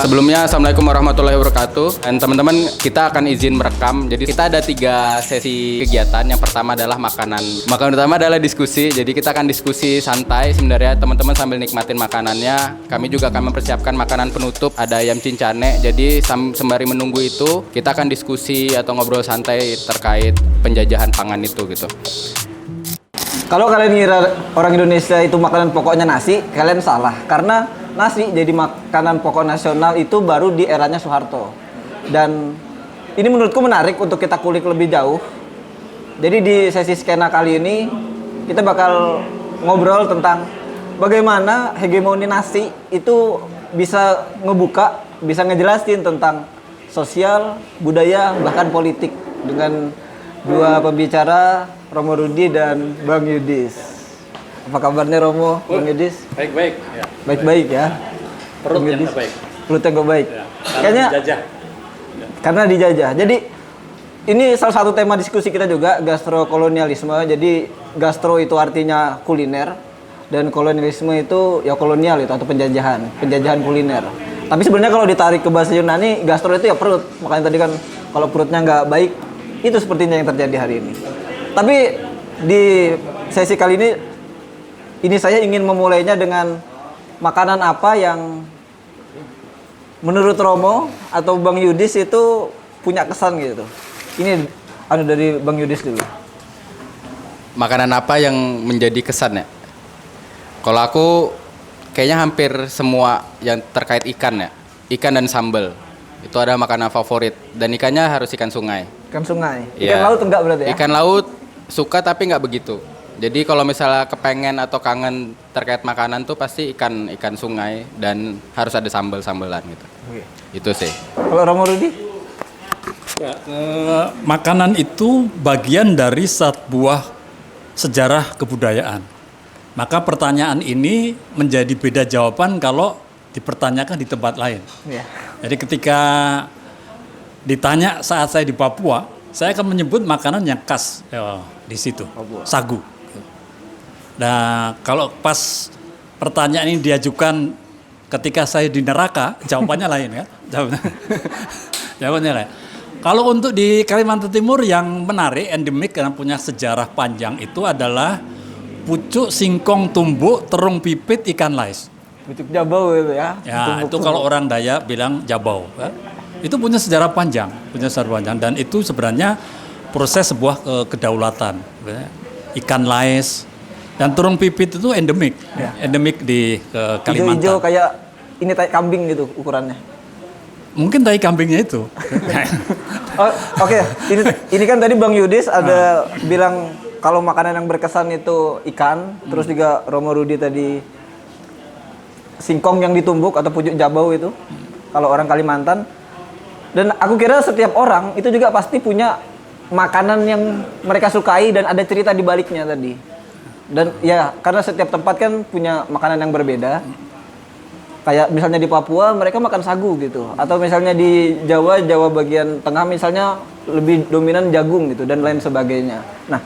Sebelumnya Assalamualaikum warahmatullahi wabarakatuh. Dan teman-teman, kita akan izin merekam. Jadi kita ada 3 sesi kegiatan. Yang pertama adalah makanan. Makanan utama adalah diskusi. Jadi kita akan diskusi santai sebenarnya, teman-teman sambil nikmatin makanannya. Kami juga akan mempersiapkan makanan penutup, ada ayam cincane. Jadi sembari menunggu itu, kita akan diskusi atau ngobrol santai terkait penjajahan pangan itu gitu. Kalau kalian ngira orang Indonesia itu makanan pokoknya nasi, kalian salah. Karena nasi jadi makanan pokok nasional itu baru di eranya Soeharto. Dan ini menurutku menarik untuk kita kulik lebih jauh. Jadi di sesi skena kali ini, kita bakal ngobrol tentang bagaimana hegemoni nasi itu bisa ngebuka, bisa ngejelasin tentang sosial, budaya, bahkan politik. Dengan 2 pembicara, Romo Rudi dan Bang Yudis. Apa kabarnya Romo, Bang Yudis? Baik-baik. Ya. Baik-baik ya. Perut yang gak baik. Perut yang gak baik. Ya. Kayaknya dijajah. Karena dijajah. Jadi ini salah satu tema diskusi kita juga, gastrokolonialisme. Jadi gastro itu artinya kuliner dan kolonialisme itu ya kolonial itu atau penjajahan kuliner. Tapi sebenarnya kalau ditarik ke bahasa Yunani, gastro itu ya perut. Makanya tadi kan kalau perutnya nggak baik, itu sepertinya yang terjadi hari ini. Tapi di sesi kali ini saya ingin memulainya dengan makanan apa yang menurut Romo atau Bang Yudis itu punya kesan gitu. Ini dari Bang Yudis dulu. Makanan apa yang menjadi kesan ya? Kalau aku kayaknya hampir semua yang terkait ikan ya. Ikan dan sambal. Itu ada makanan favorit. Dan ikannya harus ikan sungai. Ikan sungai? Ikan laut enggak berarti ya? Ikan laut suka tapi nggak begitu. Jadi kalau misalnya kepengen atau kangen terkait makanan tuh pasti ikan sungai dan harus ada sambal-sambalan gitu. Oke. Itu sih. Kalau Romo Rudi? Ya, makanan itu bagian dari sebuah sejarah kebudayaan. Maka pertanyaan ini menjadi beda jawaban kalau dipertanyakan di tempat lain. Ya. Jadi ketika ditanya saat saya di Papua, saya akan menyebut makanan yang khas di situ, Papua. sagu. Nah, kalau pas pertanyaan ini diajukan ketika saya di neraka, jawabannya lain kan? Jawabannya lain. Kalau untuk di Kalimantan Timur yang menarik, endemik karena punya sejarah panjang itu adalah pucuk, singkong, tumbuk, terung pipit, ikan lais. Pucuk jabau itu ya? Ya, itu kalau orang Dayak bilang jabau. Kan? Itu punya sejarah panjang, dan itu sebenarnya proses sebuah kedaulatan. Ikan lais dan terung pipit itu endemik, endemik di Kalimantan. Hijau-hijau kayak ini tai kambing gitu ukurannya. Mungkin tai kambingnya itu. Oke. Ini kan tadi Bang Yudis ada bilang kalau makanan yang berkesan itu ikan, terus juga Romo Rudi tadi singkong yang ditumbuk atau pucuk jabau itu. Kalau orang Kalimantan. Dan aku kira setiap orang itu juga pasti punya makanan yang mereka sukai dan ada cerita di baliknya tadi. Dan ya karena setiap tempat kan punya makanan yang berbeda. Kayak misalnya di Papua mereka makan sagu gitu. Atau misalnya di Jawa bagian tengah misalnya lebih dominan jagung gitu dan lain sebagainya. Nah,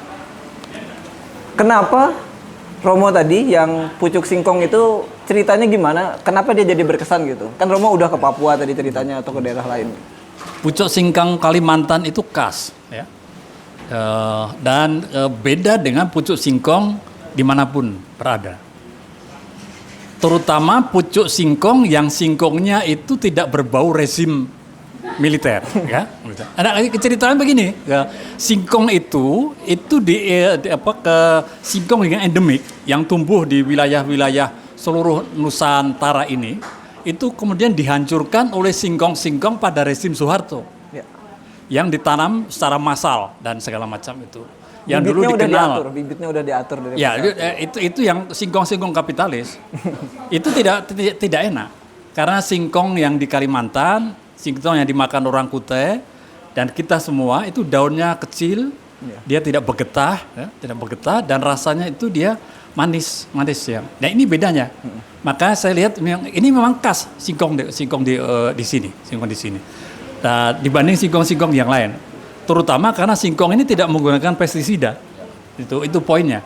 kenapa Romo tadi yang pucuk singkong itu ceritanya gimana? Kenapa dia jadi berkesan gitu? Kan Romo udah ke Papua tadi ceritanya atau ke daerah lain. Pucuk singkong Kalimantan itu khas, ya. Dan beda dengan pucuk singkong dimanapun berada. Terutama pucuk singkong yang singkongnya itu tidak berbau rezim militer, ya. Ada ceritanya begini, ya. Singkong itu singkong yang endemik yang tumbuh di wilayah-wilayah seluruh Nusantara ini. Itu kemudian dihancurkan oleh singkong-singkong pada rezim Soeharto, ya. Yang ditanam secara massal dan segala macam itu. Yang bibitnya dulu dikenal. Bibitnya udah diatur dari ya, itu yang singkong-singkong kapitalis. Itu tidak enak. Karena singkong yang di Kalimantan, singkong yang dimakan orang Kutai dan kita semua itu daunnya kecil, ya. Dia tidak bergetah, dan rasanya itu dia manis ya. Nah ini bedanya. Maka saya lihat ini memang khas singkong di sini. Nah, dibanding singkong-singkong yang lain. Terutama karena singkong ini tidak menggunakan pestisida. Itu poinnya.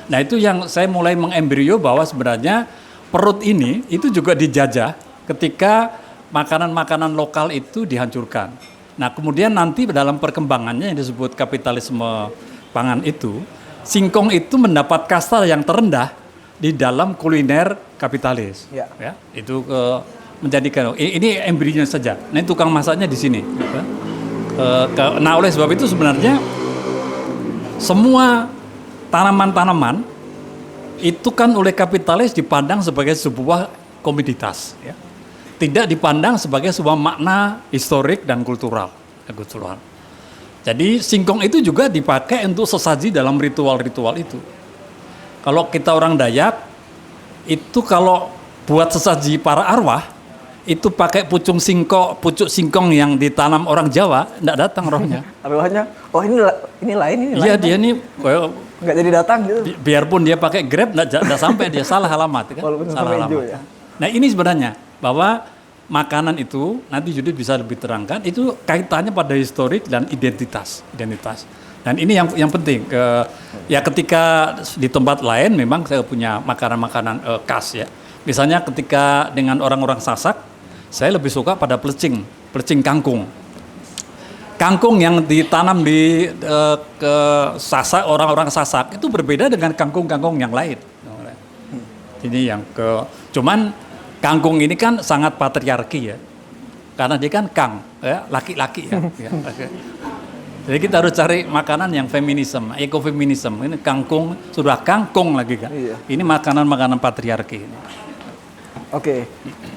Nah itu yang saya mulai mengembrio bahwa sebenarnya perut ini itu juga dijajah ketika makanan-makanan lokal itu dihancurkan. Nah, kemudian nanti dalam perkembangannya yang disebut kapitalisme pangan itu, singkong itu mendapat kasta yang terendah di dalam kuliner kapitalis. Ya. Ya, itu menjadikan ini embrionya saja. Nah, tukang masaknya di sini. Ya. Nah, oleh sebab itu sebenarnya semua tanaman-tanaman itu kan oleh kapitalis dipandang sebagai sebuah komoditas, ya. Tidak dipandang sebagai sebuah makna historik dan kultural. Jadi singkong itu juga dipakai untuk sesaji dalam ritual-ritual itu. Kalau kita orang Dayak, itu kalau buat sesaji para arwah, itu pakai pucuk singkong yang ditanam orang Jawa, enggak datang rohnya. Arwahnya, oh ini lain, ini Iya, lain. dia ini Nggak jadi datang gitu. biarpun dia pakai Grab enggak sampai, dia salah alamat kan. Walaupun Salah sama hijau, alamat. ya. Nah, ini sebenarnya bahwa makanan itu nanti Judit bisa lebih terangkan, itu kaitannya pada historik dan identitas. Dan ini yang penting. Ya ketika di tempat lain memang saya punya makanan-makanan khas ya. Misalnya ketika dengan orang-orang Sasak, saya lebih suka pada pelecing kangkung. Kangkung yang ditanam di ke Sasak, orang-orang Sasak itu berbeda dengan kangkung-kangkung yang lain. Ini yang cuman kangkung ini kan sangat patriarki ya, karena dia kan ya, laki-laki ya. Jadi kita harus cari makanan yang feminisme, ekofeminisme. Ini kangkung sudah kangkung lagi kan. Iya. Ini makanan-makanan patriarki. Oke.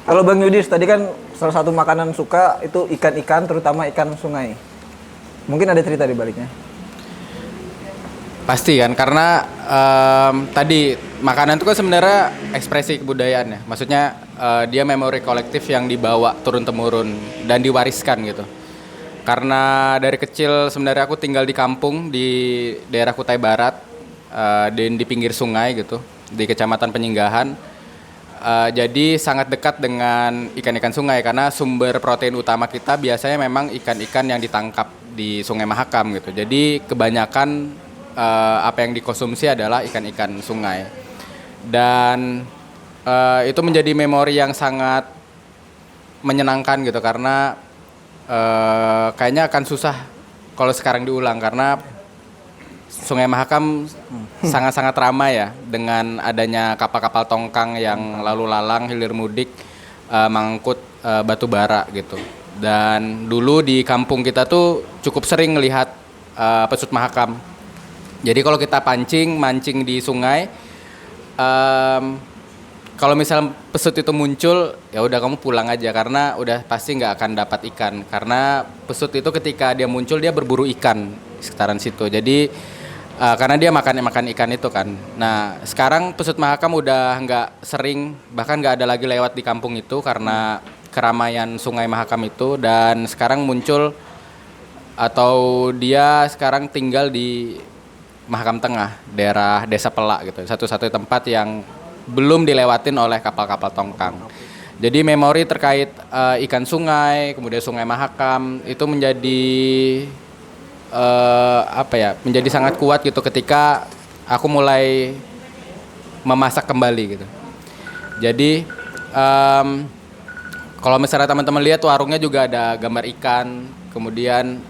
Kalau Bang Yudis tadi kan salah satu makanan suka itu ikan-ikan, terutama ikan sungai. Mungkin ada cerita di baliknya. Pasti kan, karena tadi makanan itu kan sebenarnya ekspresi kebudayaan ya. Maksudnya dia memori kolektif yang dibawa turun-temurun dan diwariskan gitu. Karena dari kecil sebenarnya aku tinggal di kampung di daerah Kutai Barat, dan di pinggir sungai gitu, di Kecamatan Penyinggahan. Jadi sangat dekat dengan ikan-ikan sungai karena sumber protein utama kita biasanya memang ikan-ikan yang ditangkap di Sungai Mahakam gitu. Jadi kebanyakan apa yang dikonsumsi adalah ikan-ikan sungai. Dan itu menjadi memori yang sangat menyenangkan gitu karena kayaknya akan susah kalau sekarang diulang karena Sungai Mahakam sangat-sangat ramai ya dengan adanya kapal-kapal tongkang yang lalu lalang hilir mudik mengangkut batu bara gitu. Dan dulu di kampung kita tuh cukup sering melihat pesut Mahakam. Jadi kalau kita mancing di sungai, kalau misal pesut itu muncul, ya udah kamu pulang aja karena udah pasti nggak akan dapat ikan. Karena pesut itu ketika dia muncul dia berburu ikan di sekitaran situ. Jadi karena dia makan ikan itu kan. Nah sekarang pesut Mahakam udah nggak sering, bahkan nggak ada lagi lewat di kampung itu karena keramaian Sungai Mahakam itu. Dan sekarang muncul atau dia sekarang tinggal di Mahakam Tengah, daerah Desa Pelak gitu. Satu-satunya tempat yang belum dilewatin oleh kapal-kapal tongkang. Jadi memori terkait ikan sungai, kemudian Sungai Mahakam itu menjadi menjadi sangat kuat gitu ketika aku mulai memasak kembali gitu. Jadi kalau misalnya teman-teman lihat warungnya juga ada gambar ikan, kemudian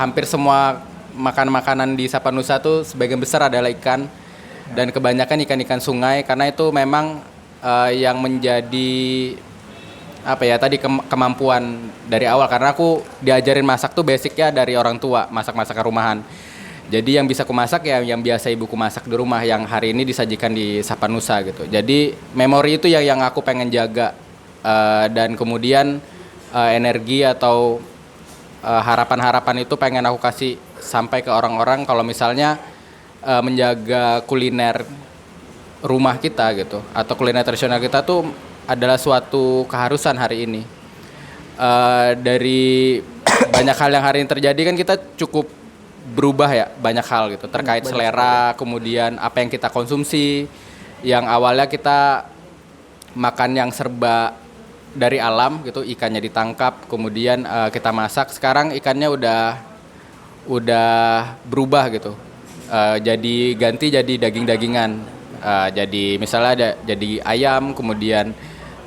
hampir semua makanan di Sapanusa tuh sebagian besar adalah ikan dan kebanyakan ikan-ikan sungai karena itu memang yang menjadi tadi kemampuan dari awal karena aku diajarin masak tuh basicnya dari orang tua, masak-masakan rumahan. Jadi yang bisa aku masak ya yang biasa ibuku masak di rumah yang hari ini disajikan di Sapanusa gitu. Jadi memori itu yang aku pengen jaga dan kemudian energi atau harapan-harapan itu pengen aku kasih sampai ke orang-orang kalau misalnya menjaga kuliner rumah kita gitu atau kuliner tradisional kita tuh adalah suatu keharusan hari ini. Dari banyak hal yang hari ini terjadi kan kita cukup berubah ya banyak hal gitu terkait selera, kemudian apa yang kita konsumsi. Yang awalnya kita makan yang serba dari alam gitu, ikannya ditangkap, kemudian kita masak. Sekarang ikannya udah berubah gitu. Jadi daging-dagingan. Jadi misalnya jadi ayam, kemudian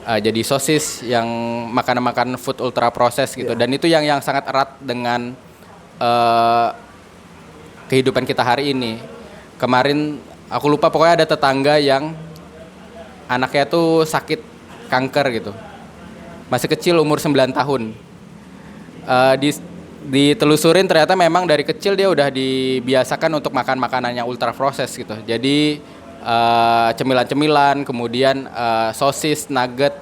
jadi sosis, yang makanan-makanan food ultra process gitu. Dan itu yang sangat erat dengan kehidupan kita hari ini. Kemarin aku lupa, pokoknya ada tetangga yang anaknya tuh sakit kanker gitu. Masih kecil, umur 9 tahun. Ditelusurin ternyata memang dari kecil dia udah dibiasakan untuk makan makanan yang ultra process gitu. Jadi cemilan-cemilan, kemudian sosis, nugget,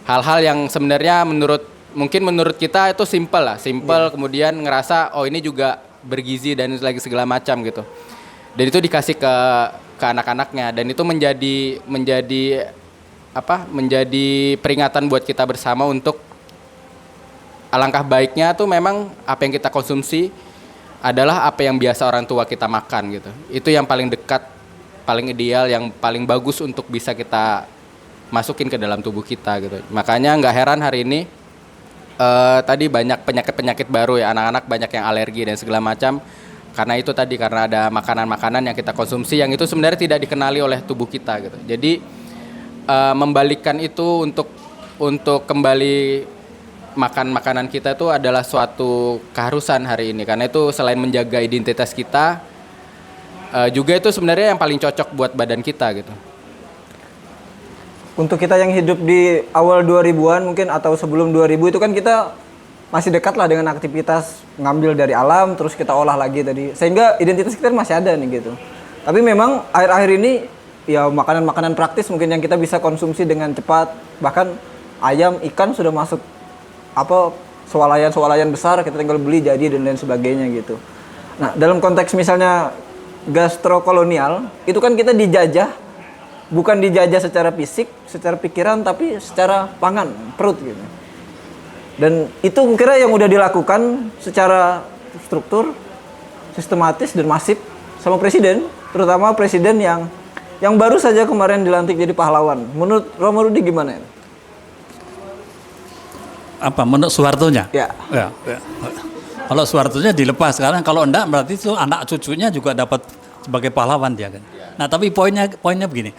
hal-hal yang sebenarnya menurut kita itu simple, kemudian ngerasa oh ini juga bergizi dan lagi segala macam gitu. Dan itu dikasih ke anak-anaknya, dan itu menjadi peringatan buat kita bersama untuk alangkah baiknya tuh memang apa yang kita konsumsi adalah apa yang biasa orang tua kita makan gitu. Itu yang paling dekat, paling ideal, yang paling bagus untuk bisa kita masukin ke dalam tubuh kita gitu. Makanya nggak heran hari ini tadi banyak penyakit baru ya, anak-anak banyak yang alergi dan segala macam. Karena itu tadi, karena ada makanan-makanan yang kita konsumsi yang itu sebenarnya tidak dikenali oleh tubuh kita gitu. Jadi membalikkan itu untuk kembali makan makanan kita itu adalah suatu keharusan hari ini. Karena itu selain menjaga identitas kita, juga itu sebenarnya yang paling cocok buat badan kita gitu. Untuk kita yang hidup di awal 2000-an mungkin atau sebelum 2000 itu kan kita masih dekat lah dengan aktivitas ngambil dari alam terus kita olah lagi tadi. Sehingga identitas kita masih ada nih gitu. Tapi memang akhir-akhir ini ya makanan-makanan praktis mungkin yang kita bisa konsumsi dengan cepat. Bahkan ayam, ikan sudah masuk swalayan besar, kita tinggal beli jadi dan lain sebagainya gitu. Nah, dalam konteks misalnya gastrokolonial, itu kan kita dijajah, bukan dijajah secara fisik, secara pikiran, tapi secara pangan, perut gitu. Dan itu kira yang udah dilakukan secara struktur, sistematis dan masif sama presiden, terutama presiden yang baru saja kemarin dilantik jadi pahlawan. Menurut Romo Rudi gimana? Apa menurut Soehartonya? Ya. Kalau Soehartonya dilepas, sekarang kalau enggak berarti itu anak cucunya juga dapat sebagai pahlawan dia kan. Nah, tapi poinnya begini.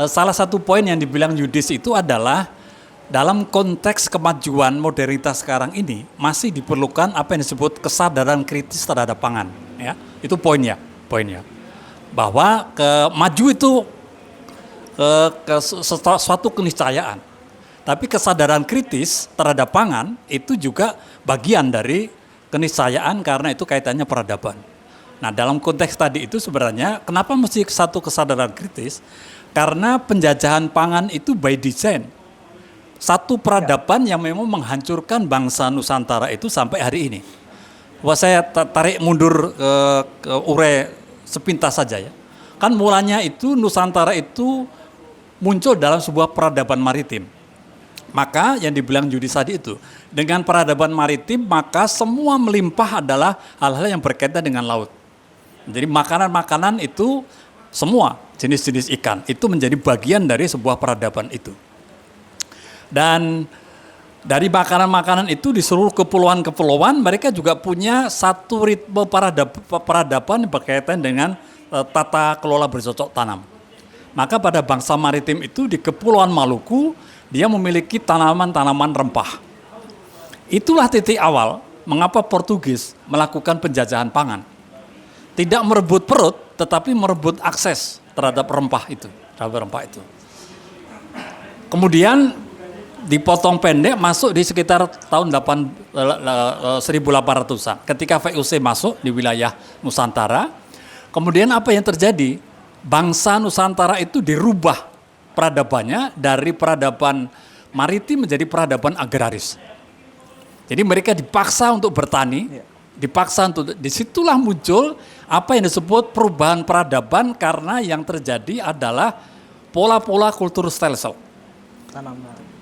Salah satu poin yang dibilang Yudis itu adalah dalam konteks kemajuan modernitas sekarang ini masih diperlukan apa yang disebut kesadaran kritis terhadap pangan, ya. Itu poinnya. Bahwa maju itu suatu keniscayaan. Tapi kesadaran kritis terhadap pangan itu juga bagian dari keniscayaan karena itu kaitannya peradaban. Nah, dalam konteks tadi itu sebenarnya kenapa mesti satu kesadaran kritis? Karena penjajahan pangan itu by design. Satu peradaban yang memang menghancurkan bangsa Nusantara itu sampai hari ini. Wah, saya tarik mundur ke ure sepintas saja ya. Kan mulanya itu Nusantara itu muncul dalam sebuah peradaban maritim. Maka yang dibilang Yudis tadi itu, dengan peradaban maritim maka semua melimpah adalah hal-hal yang berkaitan dengan laut. Jadi makanan-makanan itu semua jenis-jenis ikan itu menjadi bagian dari sebuah peradaban itu. Dan dari makanan-makanan itu di seluruh kepulauan-kepulauan mereka juga punya satu ritme peradaban yang berkaitan dengan tata kelola bercocok tanam. Maka pada bangsa maritim itu di Kepulauan Maluku dia memiliki tanaman-tanaman rempah. Itulah titik awal mengapa Portugis melakukan penjajahan pangan. Tidak merebut perut tetapi merebut akses terhadap rempah itu. Kemudian dipotong pendek masuk di sekitar tahun 1800-an ketika VOC masuk di wilayah Nusantara. Kemudian apa yang terjadi? Bangsa Nusantara itu dirubah peradabannya dari peradaban maritim menjadi peradaban agraris. Jadi mereka dipaksa untuk bertani, disitulah muncul apa yang disebut perubahan peradaban karena yang terjadi adalah pola-pola kultur stelsel.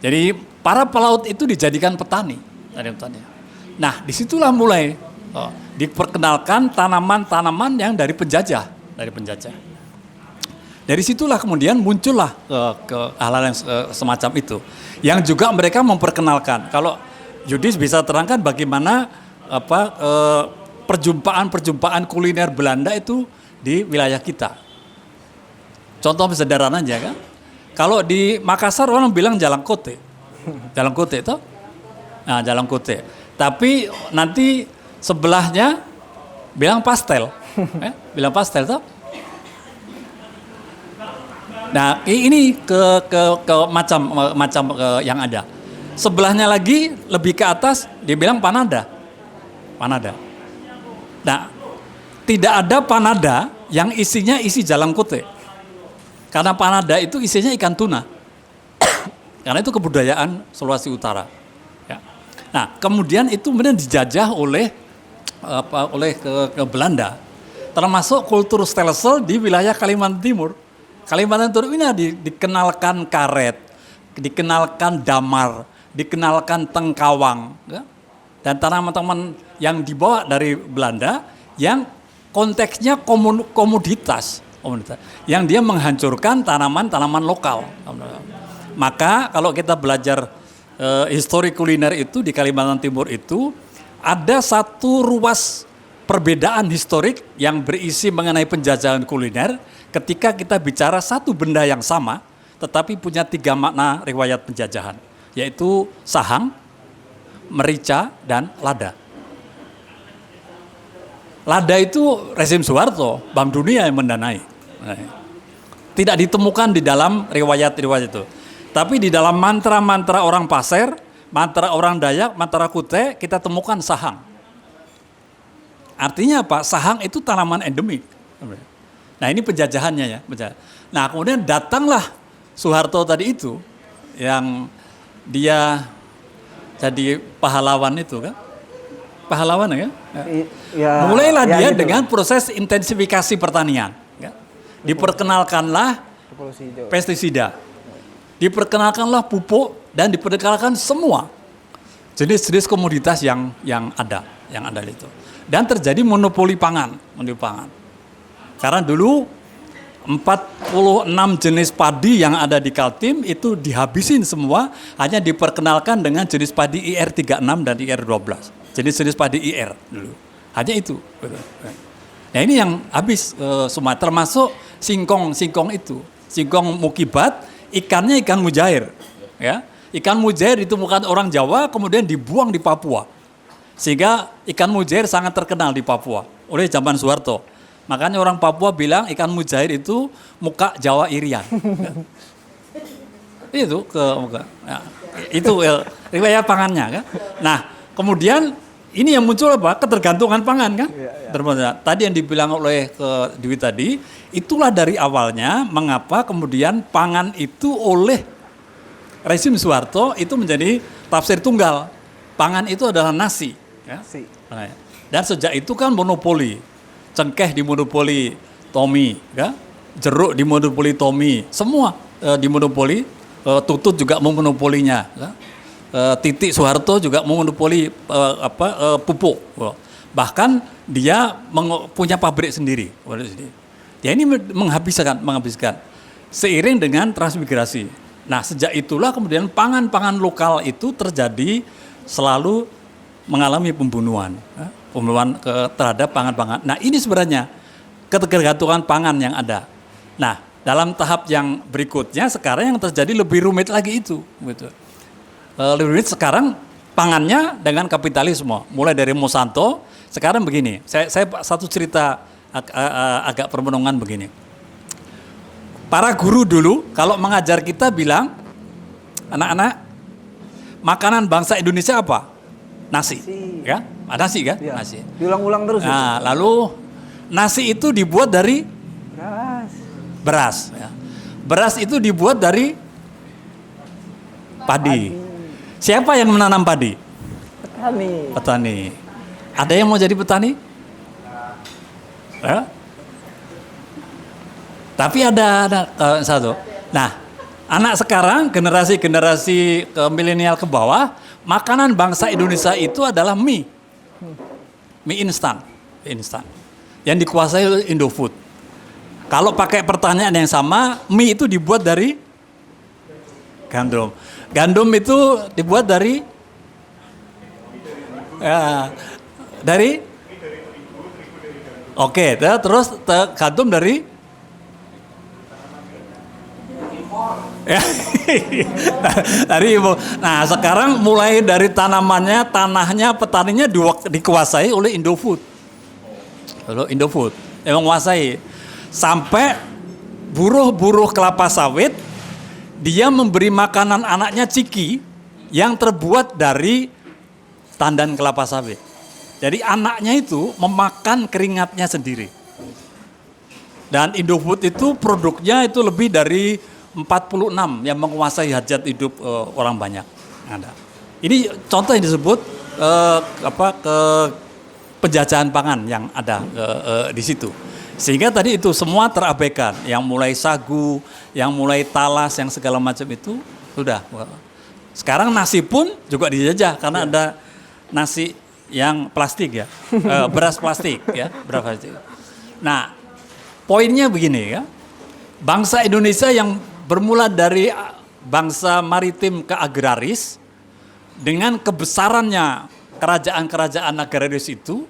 Jadi para pelaut itu dijadikan petani. Nah, disitulah mulai diperkenalkan tanaman-tanaman yang dari penjajah. Dari situlah kemudian muncullah ke hal-hal yang semacam itu. Yang juga mereka memperkenalkan. Kalau Yudis bisa terangkan bagaimana perjumpaan kuliner Belanda itu di wilayah kita. Contoh sederhana aja kan. Kalau di Makassar orang bilang Jalangkote. Jalangkote itu? Nah, Jalangkote. Tapi nanti sebelahnya bilang pastel. Bilang pastel toh? Nah, ini ke macam yang ada. Sebelahnya lagi lebih ke atas dia bilang panada. Panada. Nah, tidak ada panada yang isinya isi Jalangkote. Karena panada itu isinya ikan tuna. Karena itu kebudayaan Sulawesi Utara. Ya. Nah, kemudian itu kemudian dijajah oleh ke Belanda. Termasuk kultur stelsel di wilayah Kalimantan Timur. Kalimantan Timur ini dikenalkan karet, dikenalkan damar, dikenalkan tengkawang. Ya. Dan tanaman-tanaman yang dibawa dari Belanda yang konteksnya komoditas, yang dia menghancurkan tanaman-tanaman lokal. Maka kalau kita belajar histori kuliner itu di Kalimantan Timur itu ada satu ruas perbedaan historik yang berisi mengenai penjajahan kuliner ketika kita bicara satu benda yang sama tetapi punya 3 makna riwayat penjajahan, yaitu sahang, merica, dan lada. Lada itu rezim Soeharto, Bank Dunia yang mendanai. Tidak ditemukan di dalam riwayat-riwayat itu. Tapi di dalam mantra-mantra orang Pasir, mantra orang Dayak, mantra Kute, kita temukan sahang. Artinya apa? Sahang itu tanaman endemik. Nah, ini penjajahannya ya. Nah, kemudian datanglah Soeharto tadi itu, yang dia jadi pahlawan itu kan. Pahlawan ya? Ya, mulailah dia gitu dengan proses intensifikasi pertanian. Ya. Diperkenalkanlah pestisida, diperkenalkanlah pupuk, dan diperkenalkan semua jenis-jenis komoditas yang ada itu. Dan terjadi monopoli pangan. Karena dulu 46 jenis padi yang ada di Kaltim itu dihabisin semua, hanya diperkenalkan dengan jenis padi IR36 dan IR12. Jenis-jenis padi IR dulu. Hanya itu. Nah, ini yang habis semua, termasuk singkong itu. Singkong mukibat, ikannya ikan mujair. Ya. Ikan mujair ditemukan orang Jawa, kemudian dibuang di Papua. Sehingga ikan mujair sangat terkenal di Papua oleh zaman Soeharto. Makanya orang Papua bilang ikan mujair itu muka Jawa Irian. Itu ya. Itu riwayat pangannya kan. Nah, kemudian ini yang muncul apa? Ketergantungan pangan kan? Ya. Tadi yang dibilang oleh Dwi tadi, itulah dari awalnya mengapa kemudian pangan itu oleh rezim Soeharto itu menjadi tafsir tunggal. Pangan itu adalah nasi. Ya? Dan sejak itu kan monopoli. Cengkeh dimonopoli Tommy, ya? Jeruk dimonopoli Tommy, semua dimonopoli. Tutut juga memonopolinya. Ya? Titik Soeharto juga memonopoli pupuk. Bahkan dia punya pabrik sendiri. Ya, ini menghabiskan seiring dengan transmigrasi. Nah, sejak itulah kemudian pangan-pangan lokal itu terjadi selalu mengalami pembunuhan terhadap pangan-pangan. Nah, ini sebenarnya ketergantungan pangan yang ada. Nah, dalam tahap yang berikutnya sekarang yang terjadi lebih rumit lagi itu, gitu. Lebih rumit sekarang pangannya dengan kapitalisme. Mulai dari Monsanto, sekarang begini. Saya satu cerita agak permenungan begini. Para guru dulu kalau mengajar kita bilang, anak-anak, makanan bangsa Indonesia apa? Nasi. Ya, nasi kan? Ya. Nasi. Diulang-ulang terus. Nah, lalu nasi itu dibuat dari beras. Ya. Beras itu dibuat dari padi. Siapa yang menanam padi? Petani. Ada yang mau jadi petani? Ya? Tapi ada satu. Nah, anak sekarang generasi milenial ke bawah, makanan bangsa Indonesia itu adalah mie instan, yang dikuasai oleh Indofood. Kalau pakai pertanyaan yang sama, mie itu dibuat dari gandum. Gandum itu dibuat dari terus gandum dari Ya. Nah, sekarang mulai dari tanamannya, tanahnya, petaninya dikuasai oleh Indofood. Lalu Indofood yang menguasai sampai buruh-buruh kelapa sawit dia memberi makanan anaknya ciki yang terbuat dari tandan kelapa sawit. Jadi anaknya itu memakan keringatnya sendiri. Dan Indofood itu produknya itu lebih dari 46 yang menguasai hajat hidup orang banyak. Ada. Ini contoh yang disebut penjajahan pangan yang ada di situ. Sehingga tadi itu semua terabaikan, yang mulai sagu, yang mulai talas, yang segala macam itu sudah. Sekarang nasi pun juga dijajah karena ada nasi yang plastik ya, beras plastik ya, beras plastik. Nah, poinnya begini ya, bangsa Indonesia yang bermula dari bangsa maritim ke agraris, dengan kebesarannya kerajaan-kerajaan agraris itu,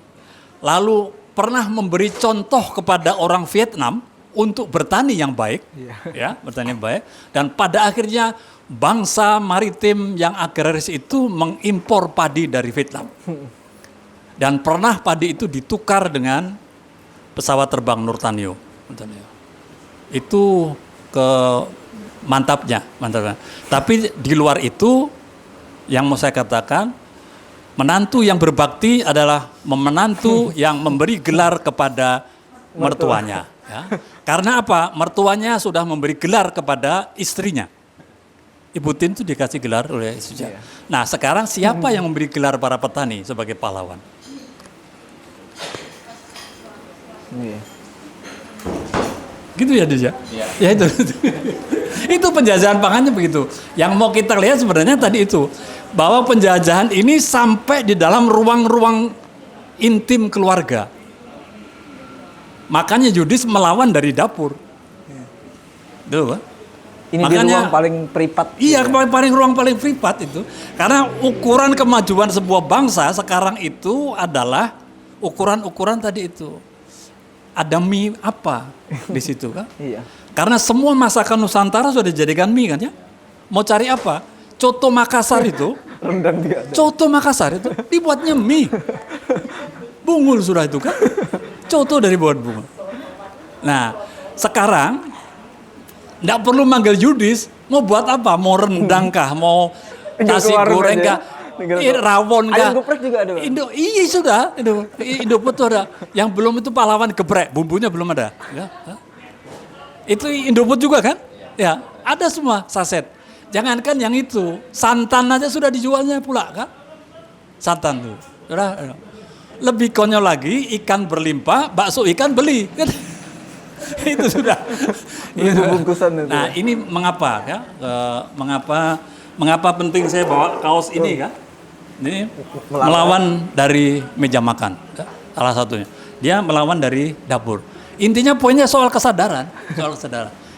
lalu pernah memberi contoh kepada orang Vietnam untuk bertani yang baik, ya, bertani yang baik, dan pada akhirnya bangsa maritim yang agraris itu mengimpor padi dari Vietnam, dan pernah padi itu ditukar dengan pesawat terbang Nurtanio. Itu mantapnya. Tapi di luar itu, yang mau saya katakan, menantu yang berbakti adalah menantu yang memberi gelar kepada mertuanya. Ya. Karena apa? Mertuanya sudah memberi gelar kepada istrinya. Ibu Tin itu dikasih gelar oleh istrinya. Nah, sekarang siapa yang memberi gelar para petani sebagai pahlawan? Gitu ya, Dija? Ya itu. Itu penjajahan pangannya begitu. Yang mau kita lihat sebenarnya tadi itu, bahwa penjajahan ini sampai di dalam ruang-ruang intim keluarga. Makanya Yudis melawan dari dapur. Tuh, ini makanya, di ruang paling privat. Iya, ruang paling privat itu. Karena ukuran kemajuan sebuah bangsa sekarang itu adalah ukuran-ukuran tadi itu. Ada mie apa di situ kan? Iya. Karena semua masakan Nusantara sudah dijadikan mie kan ya. Mau cari apa? Coto Makassar itu. Rendang juga ada. Coto Makassar itu dibuatnya mie. Bungul sudah itu kan. Coto dari buat bungul. Nah, sekarang enggak perlu manggil Yudis, mau buat apa? Mau rendang kah? Mau nasi goreng kah? Rawon kah? Ayam geprek juga ada. Iya sudah. Indofood tuh ada. Yang belum itu pahlawan geprek, bumbunya belum ada. Ya. Itu Indofood juga kan? Ya, ada semua saset. Jangankan yang itu, santan aja sudah dijualnya pula kan? Santan tuh. Lebih konyol lagi, ikan berlimpah, bakso ikan beli. Kan? Itu sudah. Itu bungkusan itu. Nah, ini mengapa ya? Mengapa penting saya bawa kaos ini kan? Ini melawan dari meja makan, ya? Salah satunya. Dia melawan dari dapur. Intinya poinnya soal kesadaran,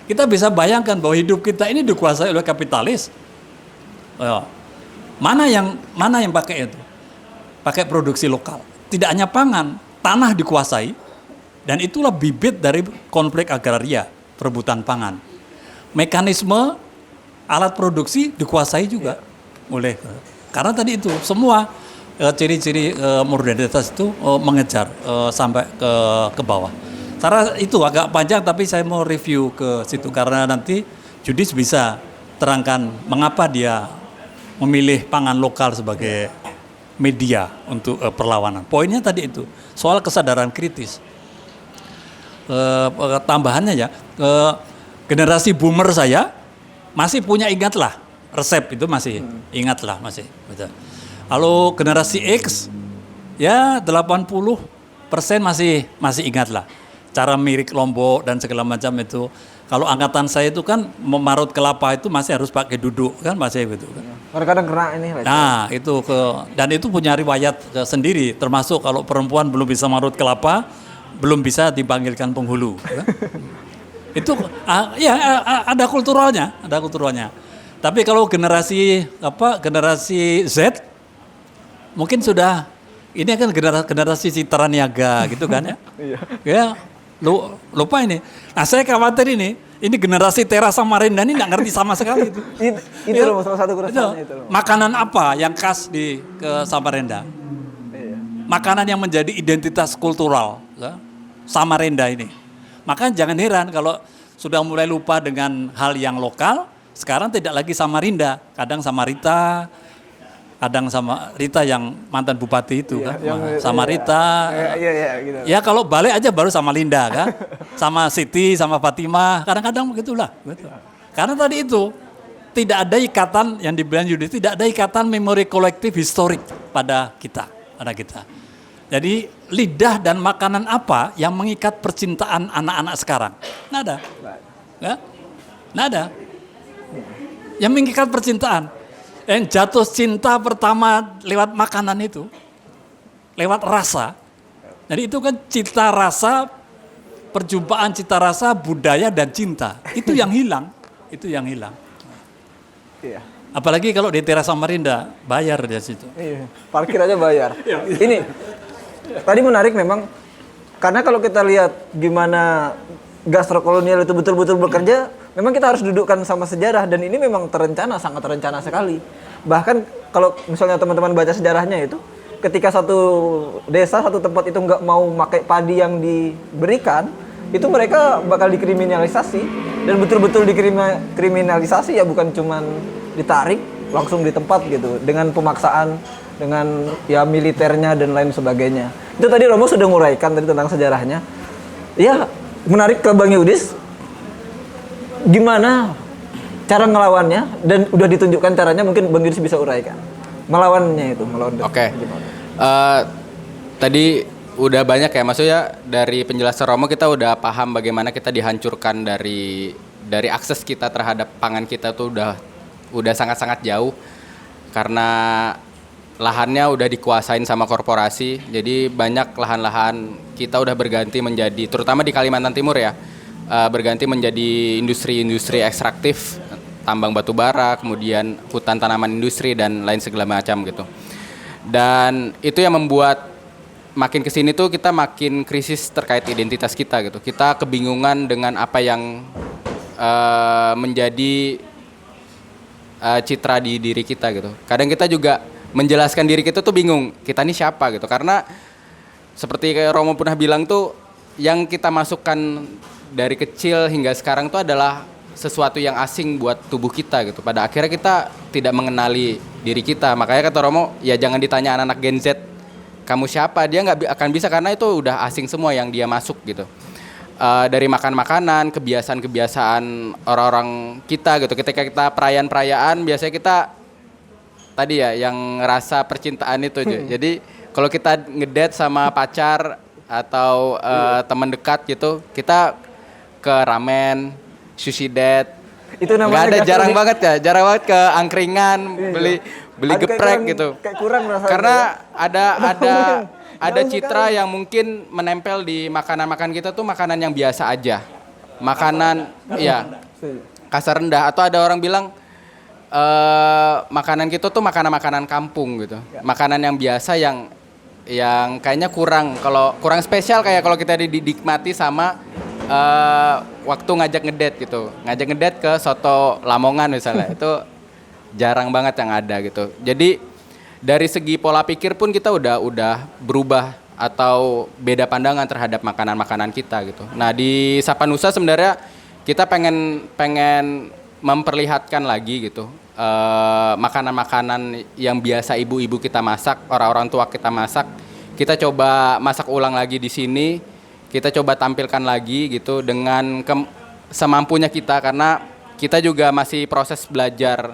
Kita bisa bayangkan bahwa hidup kita ini dikuasai oleh kapitalis. Mana yang pakai itu? Pakai produksi lokal. Tidak hanya pangan, tanah dikuasai, dan itulah bibit dari konflik agraria, perebutan pangan. Mekanisme alat produksi dikuasai juga oleh, karena tadi itu semua ciri-ciri modernitas itu mengejar sampai ke bawah. Cara itu agak panjang tapi saya mau review ke situ karena nanti Yudis bisa terangkan mengapa dia memilih pangan lokal sebagai media untuk perlawanan. Poinnya tadi itu soal kesadaran kritis. Tambahannya ya, generasi boomer saya masih punya ingatlah resep itu masih ingatlah masih. Betul. Kalau generasi X ya 80% masih ingatlah. Cara mirik lombok dan segala macam itu. Kalau angkatan saya itu kan memarut kelapa itu masih harus pakai duduk kan masih gitu kan. Kadang-kadang kena ini. Nah itu dan itu punya riwayat sendiri termasuk kalau perempuan belum bisa marut kelapa belum bisa dipanggilkan penghulu. Kan? Itu ada kulturalnya. Tapi kalau generasi Z mungkin sudah ini kan generasi Citra Niaga gitu kan ya. Ya lupa ini. Nah saya khawatir ini Ini generasi Tera Samarinda ini nggak ngerti sama sekali itu. Itu loh salah satu keresahannya itu loh. Makanan apa yang khas ke Samarinda? Iya. Makanan yang menjadi identitas kultural ya, Samarinda ini. Maka jangan heran kalau sudah mulai lupa dengan hal yang lokal, sekarang tidak lagi Samarinda, kadang sama Rita, kadang sama Rita yang mantan bupati itu kan, sama Rita. Iya gitu. Ya kalau balik aja baru sama Linda kan, sama Siti, sama Fatimah, kadang-kadang begitulah. Gitu. Karena tadi itu tidak ada ikatan yang dibilang Yudi, tidak ada ikatan memori kolektif historik pada kita. Jadi lidah dan makanan apa yang mengikat percintaan anak-anak sekarang? Nada. Ya? Nada. Yang mengikat percintaan. Yang jatuh cinta pertama lewat makanan itu. Lewat rasa. Jadi itu kan cita rasa, perjumpaan cita rasa, budaya dan cinta. Itu yang hilang. Iya. Apalagi kalau di Tera Samarinda, bayar di situ. Iya. Parkir aja bayar. Ini tadi menarik memang karena kalau kita lihat gimana gastrokolonial itu betul-betul bekerja, memang kita harus dudukkan sama sejarah dan ini memang sangat terencana sekali. Bahkan kalau misalnya teman-teman baca sejarahnya itu, ketika satu desa, satu tempat itu nggak mau pakai padi yang diberikan, itu mereka bakal dikriminalisasi dan betul-betul dikriminalisasi ya, bukan cuman ditarik langsung di tempat gitu dengan pemaksaan, dengan ya militernya dan lain sebagainya. Itu tadi Romo sudah nguraikan tadi tentang sejarahnya. Ya, menarik ke Bang Yudis. Gimana cara ngelawannya dan udah ditunjukkan caranya, mungkin Bang Yudis bisa uraikan. Melawan. Oke. Tadi udah banyak ya, maksudnya dari penjelasan Romo kita udah paham bagaimana kita dihancurkan dari akses kita terhadap pangan kita tuh udah sangat-sangat jauh karena lahannya udah dikuasain sama korporasi. Jadi banyak lahan-lahan kita udah berganti menjadi, terutama di Kalimantan Timur ya, berganti menjadi industri-industri ekstraktif, tambang batu bara, kemudian hutan tanaman industri dan lain segala macam gitu. Dan itu yang membuat makin kesini tuh kita makin krisis terkait identitas kita gitu. Kita kebingungan dengan apa yang menjadi citra di diri kita gitu. Kadang kita juga menjelaskan diri kita tuh bingung, kita ini siapa gitu. Karena seperti kayak Romo pernah bilang tuh, yang kita masukkan dari kecil hingga sekarang tuh adalah sesuatu yang asing buat tubuh kita gitu. Pada akhirnya kita tidak mengenali diri kita. Makanya kata Romo, ya jangan ditanya anak-anak Gen Z, kamu siapa? Dia nggak akan bisa karena itu udah asing semua yang dia masuk gitu. Dari makan-makanan, kebiasaan-kebiasaan orang-orang kita gitu. Ketika kita perayaan-perayaan, biasanya kita tadi ya yang rasa percintaan itu aja. Jadi kalau kita ngedate sama pacar atau teman dekat gitu, kita ke ramen, sushi date. Itu namanya jarang banget ke angkringan, beli geprek gitu. Kayak kurang rasanya. Karena ada citra yang mungkin menempel di makanan-makanan kita tuh makanan yang biasa aja. Makanan ya kasar rendah, atau ada orang bilang makanan kita tuh makanan kampung gitu. Makanan yang biasa yang kayaknya kurang spesial, kayak kalau kita didikmati sama waktu ngajak ngedate gitu. Ngajak ngedate ke soto Lamongan misalnya. Itu jarang banget yang ada gitu. Jadi dari segi pola pikir pun kita udah berubah atau beda pandangan terhadap makanan-makanan kita gitu. Nah, di Sapa Nusa sebenarnya kita pengen memperlihatkan lagi gitu makanan-makanan yang biasa ibu-ibu kita masak, orang-orang tua kita masak. Kita coba masak ulang lagi di sini. Kita coba tampilkan lagi gitu dengan semampunya kita, karena kita juga masih proses belajar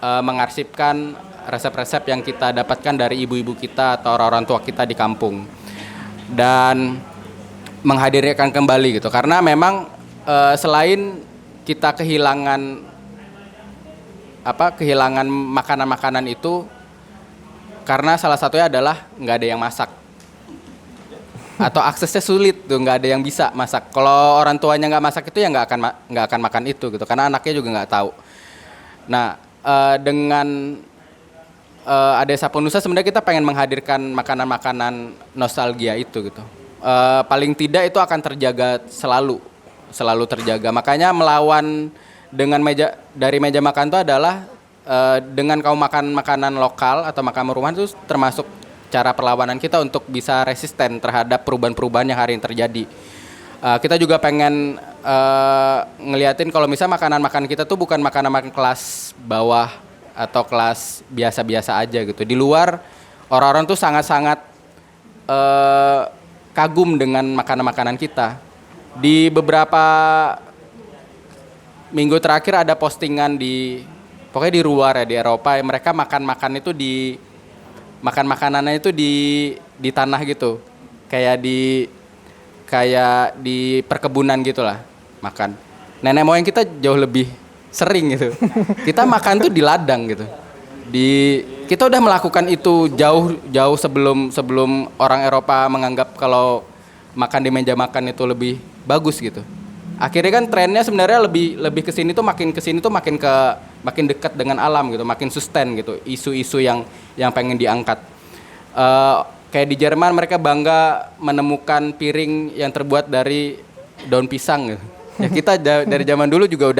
mengarsipkan resep-resep yang kita dapatkan dari ibu-ibu kita atau orang-orang tua kita di kampung, dan menghadirkan kembali gitu. Karena memang selain kita kehilangan makanan-makanan itu, karena salah satunya adalah nggak ada yang masak atau aksesnya sulit tuh, nggak ada yang bisa masak. Kalau orang tuanya nggak masak itu ya nggak akan makan itu gitu, karena anaknya juga nggak tahu. Nah, dengan ada Sapa Nusa sebenarnya kita pengen menghadirkan makanan-makanan nostalgia itu gitu. Paling tidak itu akan terjaga selalu selalu terjaga. Makanya melawan dengan dari meja makan itu adalah dengan kamu makan makanan lokal atau makan rumahan itu termasuk cara perlawanan kita untuk bisa resisten terhadap perubahan-perubahan yang hari ini terjadi. Kita juga pengen ngeliatin kalau misalnya makanan kita tuh bukan makanan kelas bawah atau kelas biasa-biasa aja gitu. Di luar orang-orang tuh sangat-sangat kagum dengan makanan-makanan kita. Di beberapa minggu terakhir ada postingan pokoknya di luar ya, di Eropa, mereka makan makanannya itu di tanah gitu, kayak di perkebunan gitulah makan. Nenek moyang kita jauh lebih sering gitu. Kita makan tuh di ladang gitu. Kita udah melakukan itu jauh sebelum orang Eropa menganggap kalau makan di meja makan itu lebih bagus gitu. Akhirnya kan trennya sebenarnya lebih kesini tuh makin dekat dengan alam gitu, makin sustain gitu. Isu-isu yang pengen diangkat. Kayak di Jerman mereka bangga menemukan piring yang terbuat dari daun pisang gitu. Ya kita dari zaman dulu juga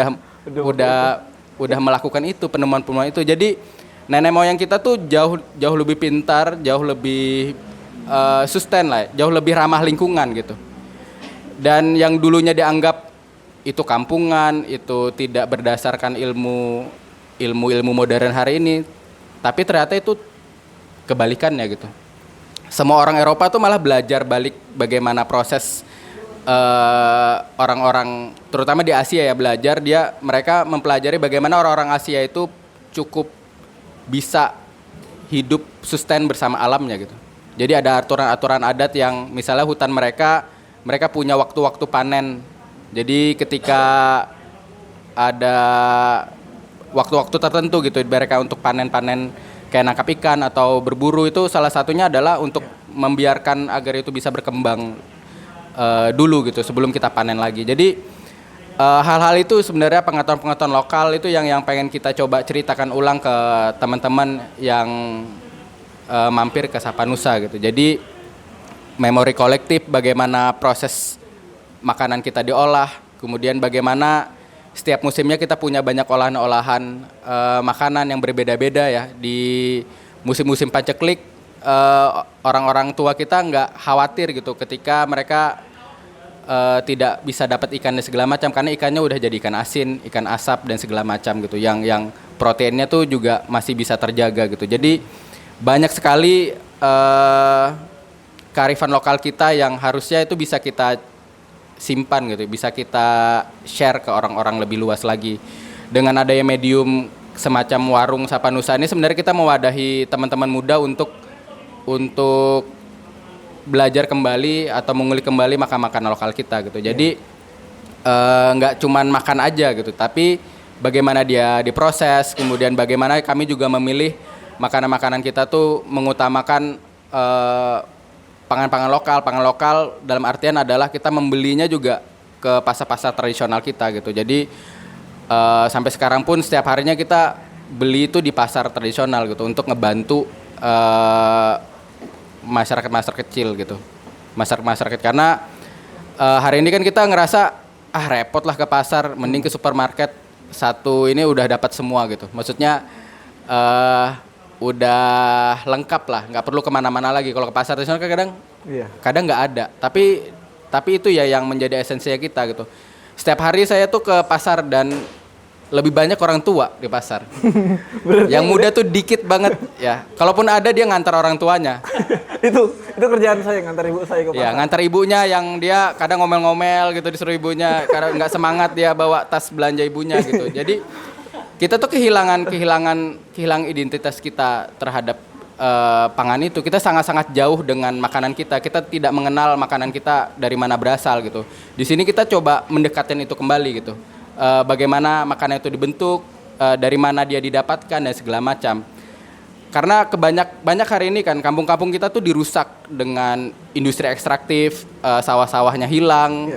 udah melakukan itu, penemuan-penemuan itu. Jadi nenek moyang kita tuh jauh lebih pintar, jauh lebih sustain lah, jauh lebih ramah lingkungan gitu. Dan yang dulunya dianggap itu kampungan, itu tidak berdasarkan ilmu modern hari ini, tapi ternyata itu kebalikannya gitu. Semua orang Eropa tuh malah belajar balik bagaimana proses orang-orang terutama di Asia ya, mereka mempelajari bagaimana orang-orang Asia itu cukup bisa hidup sustain bersama alamnya gitu. Jadi ada aturan-aturan adat yang misalnya hutan mereka punya waktu-waktu panen. Jadi ketika ada waktu-waktu tertentu gitu mereka untuk panen-panen kayak nangkap ikan atau berburu, itu salah satunya adalah untuk membiarkan agar itu bisa berkembang dulu gitu sebelum kita panen lagi. Jadi hal-hal itu sebenarnya pengetahuan-pengetahuan lokal itu yang pengen kita coba ceritakan ulang ke teman-teman yang mampir ke Sapanusa gitu. Jadi memori kolektif bagaimana proses makanan kita diolah, kemudian bagaimana setiap musimnya kita punya banyak olahan-olahan makanan yang berbeda-beda ya. Di musim-musim paceklik orang-orang tua kita nggak khawatir gitu ketika mereka tidak bisa dapat ikan dan segala macam, karena ikannya udah jadi ikan asin, ikan asap dan segala macam gitu. Yang proteinnya tuh juga masih bisa terjaga gitu. Jadi banyak sekali kearifan lokal kita yang harusnya itu bisa kita simpan gitu, bisa kita share ke orang-orang lebih luas lagi. Dengan adanya medium semacam warung Sapanusa ini sebenarnya kita mewadahi teman-teman muda untuk belajar kembali atau mengulik kembali makanan lokal kita gitu. Jadi nggak cuman makan aja gitu, tapi bagaimana dia diproses, kemudian bagaimana kami juga memilih makanan-makanan kita tuh mengutamakan pangan lokal dalam artian adalah kita membelinya juga ke pasar-pasar tradisional kita gitu. Jadi sampai sekarang pun setiap harinya kita beli itu di pasar tradisional gitu untuk ngebantu masyarakat kecil gitu. Masyarakat karena hari ini kan kita ngerasa repot lah ke pasar, mending ke supermarket satu ini udah dapat semua gitu. Maksudnya udah lengkap lah, nggak perlu kemana-mana lagi. Kalau ke pasar tradisional kadang nggak ada, tapi itu ya yang menjadi esensinya kita gitu. Setiap hari saya tuh ke pasar dan lebih banyak orang tua di pasar. Yang muda tuh dikit banget ya. Kalaupun ada dia ngantar orang tuanya. itu kerjaan saya, ngantar ibu saya ke pasar. Ya, ngantar ibunya yang dia kadang ngomel-ngomel gitu disuruh ibunya karena nggak semangat dia bawa tas belanja ibunya gitu. Jadi kita tuh kehilangan identitas kita terhadap pangan itu. Kita sangat-sangat jauh dengan makanan kita. Kita tidak mengenal makanan kita dari mana berasal gitu. Di sini kita coba mendekatkan itu kembali gitu. Bagaimana makanan itu dibentuk, dari mana dia didapatkan dan segala macam. Karena banyak hari ini kan kampung-kampung kita tuh dirusak dengan industri ekstraktif, sawah-sawahnya hilang,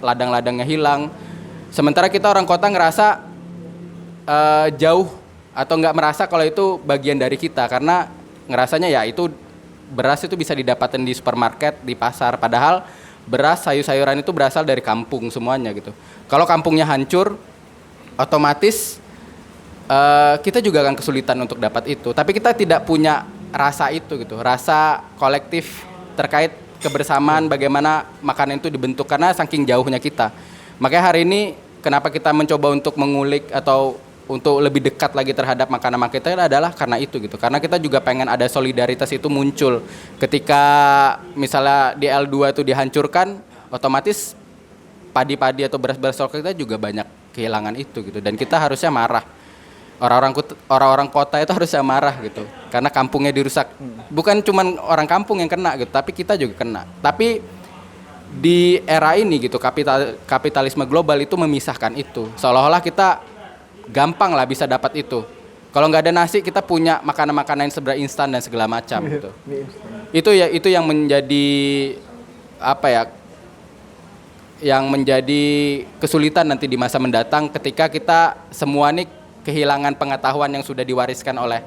ladang-ladangnya hilang. Sementara kita orang kota ngerasa jauh atau nggak merasa kalau itu bagian dari kita, karena ngerasanya ya itu beras itu bisa didapatkan di supermarket, di pasar, padahal beras, sayur-sayuran itu berasal dari kampung semuanya gitu. Kalau kampungnya hancur, otomatis kita juga akan kesulitan untuk dapat itu. Tapi kita tidak punya rasa itu gitu, rasa kolektif terkait kebersamaan bagaimana makanan itu dibentuk karena saking jauhnya kita. Makanya hari ini kenapa kita mencoba untuk mengulik atau untuk lebih dekat lagi terhadap makanan kita adalah karena itu gitu. Karena kita juga pengen ada solidaritas itu muncul. Ketika misalnya di L2 itu dihancurkan, otomatis padi-padi atau beras-beras lokal kita juga banyak kehilangan itu gitu. Dan kita harusnya marah. Orang-orang kota itu harusnya marah gitu. Karena kampungnya dirusak. Bukan cuma orang kampung yang kena gitu, tapi kita juga kena. Tapi di era ini gitu, kapitalisme global itu memisahkan itu. Seolah-olah kita gampang lah bisa dapat itu. Kalau nggak ada nasi, kita punya makanan-makanan yang sebenarnya instan dan segala macam gitu. Itu yang menjadi apa ya? Yang menjadi kesulitan nanti di masa mendatang ketika kita semua nih kehilangan pengetahuan yang sudah diwariskan oleh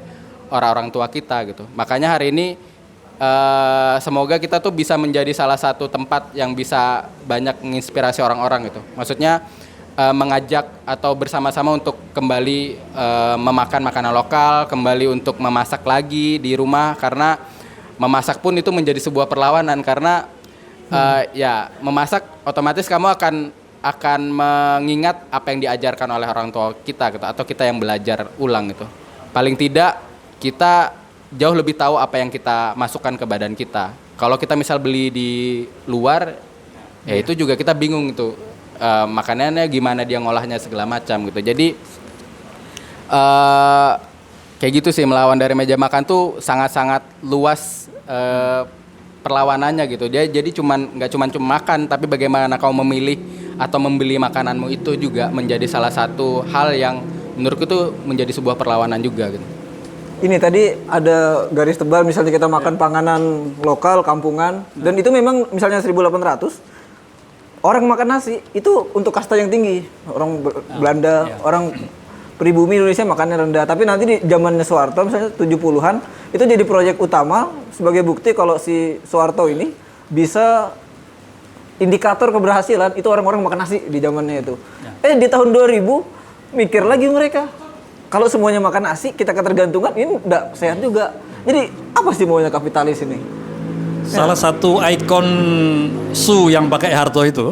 orang-orang tua kita gitu. Makanya hari ini semoga kita tuh bisa menjadi salah satu tempat yang bisa banyak menginspirasi orang-orang gitu. Maksudnya mengajak atau bersama-sama untuk kembali memakan makanan lokal, kembali untuk memasak lagi di rumah karena memasak pun itu menjadi sebuah perlawanan karena ya memasak otomatis kamu akan mengingat apa yang diajarkan oleh orang tua kita gitu, atau kita yang belajar ulang gitu. Paling tidak kita jauh lebih tahu apa yang kita masukkan ke badan kita. Kalau kita misal beli di luar, ya itu juga kita bingung gitu. Makanannya gimana dia ngolahnya segala macam gitu. Jadi kayak gitu sih, melawan dari meja makan tuh sangat-sangat luas perlawanannya gitu. Dia jadi nggak cuma makan, tapi bagaimana kau memilih atau membeli makananmu itu juga menjadi salah satu hal yang menurutku itu menjadi sebuah perlawanan juga gitu. Ini tadi ada garis tebal misalnya kita makan panganan lokal kampungan dan itu memang misalnya 1800 orang makan nasi itu untuk kasta yang tinggi, orang Belanda, orang pribumi Indonesia makannya rendah. Tapi nanti di zamannya Soeharto misalnya 70-an itu jadi proyek utama sebagai bukti kalau si Soeharto ini bisa indikator keberhasilan itu orang-orang makan nasi di zamannya itu. Di tahun 2000 mikir lagi mereka. Kalau semuanya makan nasi, kita ketergantungan ini enggak sehat juga. Jadi apa sih maunya kapitalis ini? Salah satu ikon Su yang pakai Harto itu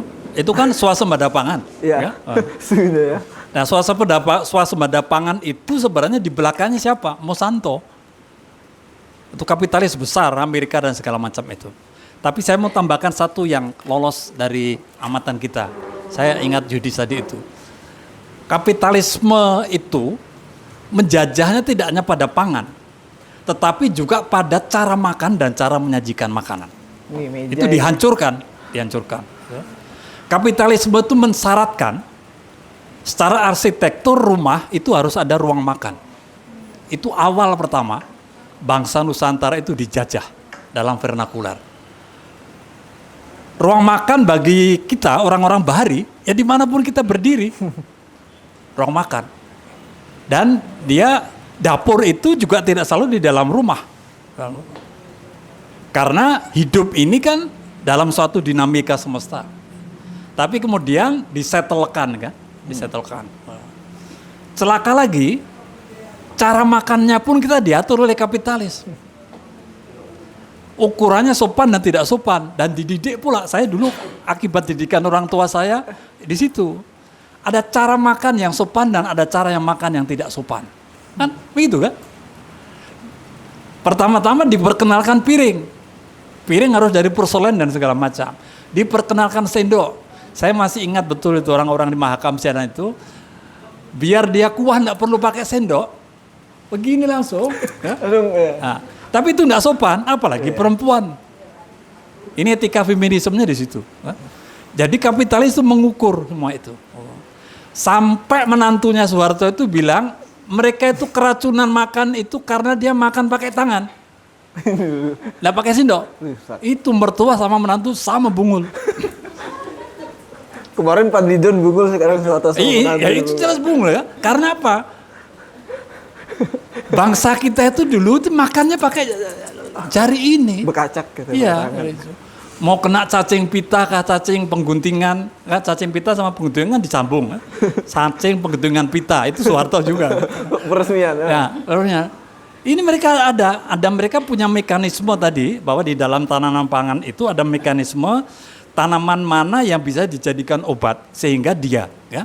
kan swasembada pangan. Iya. Ya? Nah, swasembada pangan itu sebenarnya di belakangnya siapa? Monsanto. Itu kapitalis besar Amerika dan segala macam itu. Tapi saya mau tambahkan satu yang lolos dari amatan kita. Saya ingat Yudis tadi itu. Kapitalisme itu menjajahnya tidak hanya pada pangan, tetapi juga pada cara makan dan cara menyajikan makanan. Itu dihancurkan. Kapitalisme itu mensyaratkan secara arsitektur rumah itu harus ada ruang makan. Itu awal pertama bangsa Nusantara itu dijajah dalam vernakular. Ruang makan bagi kita orang-orang Bahari ya dimanapun kita berdiri, ruang makan. Dan dia dapur itu juga tidak selalu di dalam rumah, karena hidup ini kan dalam suatu dinamika semesta. Tapi kemudian disetelkan. Celaka lagi, cara makannya pun kita diatur oleh kapitalis. Ukurannya sopan dan tidak sopan, dan dididik pula. Saya dulu akibat didikan orang tua saya di situ. Ada cara makan yang sopan dan ada cara yang makan yang tidak sopan. Kan begitu kan? Pertama-tama diperkenalkan piring. Piring harus dari porselen dan segala macam. Diperkenalkan sendok. Saya masih ingat betul itu orang-orang di Mahakam Siana itu. Biar dia kuah enggak perlu pakai sendok. Begini langsung. Ya? Nah, tapi itu enggak sopan, apalagi perempuan. Ini etika feminismenya di situ. Jadi kapitalis itu mengukur semua itu. Sampai menantunya Soeharto itu bilang, mereka itu keracunan makan itu karena dia makan pakai tangan. Nggak pakai sendok. Itu mertua sama menantu sama bungul. Kemarin Fadlizon bungul, sekarang Soeharto sama menantu. Iya, itu jelas bungul ya. Karena apa? Bangsa kita itu dulu itu makannya pakai jari ini. Bekacak gitu. Iya. mau kena cacing pita kah cacing pengguntingan, cacing pita sama pengguntingan disambung. Cacing pengguntingan pita itu Soeharto juga. Peresmian. Ya, harusnya. Ini mereka ada mereka punya mekanisme tadi bahwa di dalam tanaman pangan itu ada mekanisme tanaman mana yang bisa dijadikan obat sehingga dia, ya.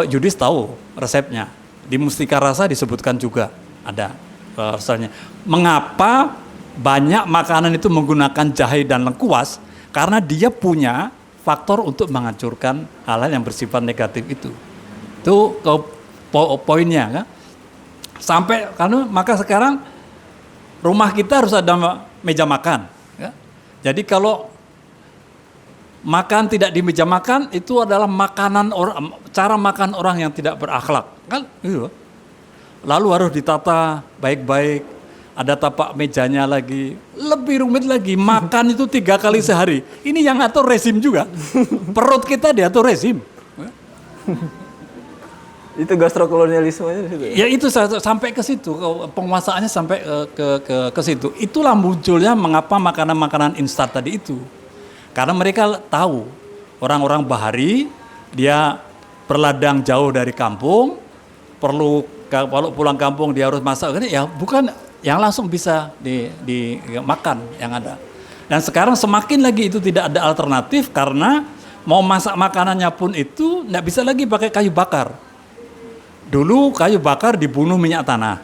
Yudis tahu resepnya. Di Mustika Rasa disebutkan juga ada resepnya. Mengapa banyak makanan itu menggunakan jahe dan lengkuas? Karena dia punya faktor untuk menghancurkan hal-hal yang bersifat negatif itu. Itu poinnya, kan? Sampai karena maka sekarang rumah kita harus ada meja makan. Ya. Jadi kalau makan tidak di meja makan itu adalah cara makan orang yang tidak berakhlak, kan? Iya. Lalu harus ditata baik-baik, ada tapak mejanya lagi, lebih rumit lagi. Makan itu 3 kali sehari. Ini yang atur rezim juga. Perut kita diatur rezim. Itu gastrokolonialismenya di situ. Ya itu sampai ke situ, penguasaannya sampai ke situ. Itulah munculnya mengapa makanan-makanan instan tadi itu. Karena mereka tahu orang-orang Bahari dia berladang jauh dari kampung, kalau pulang kampung dia harus masak, ya bukan yang langsung bisa dimakan yang ada. Dan sekarang semakin lagi itu tidak ada alternatif karena mau masak makanannya pun itu nggak bisa lagi pakai kayu bakar. Dulu kayu bakar dibunuh minyak tanah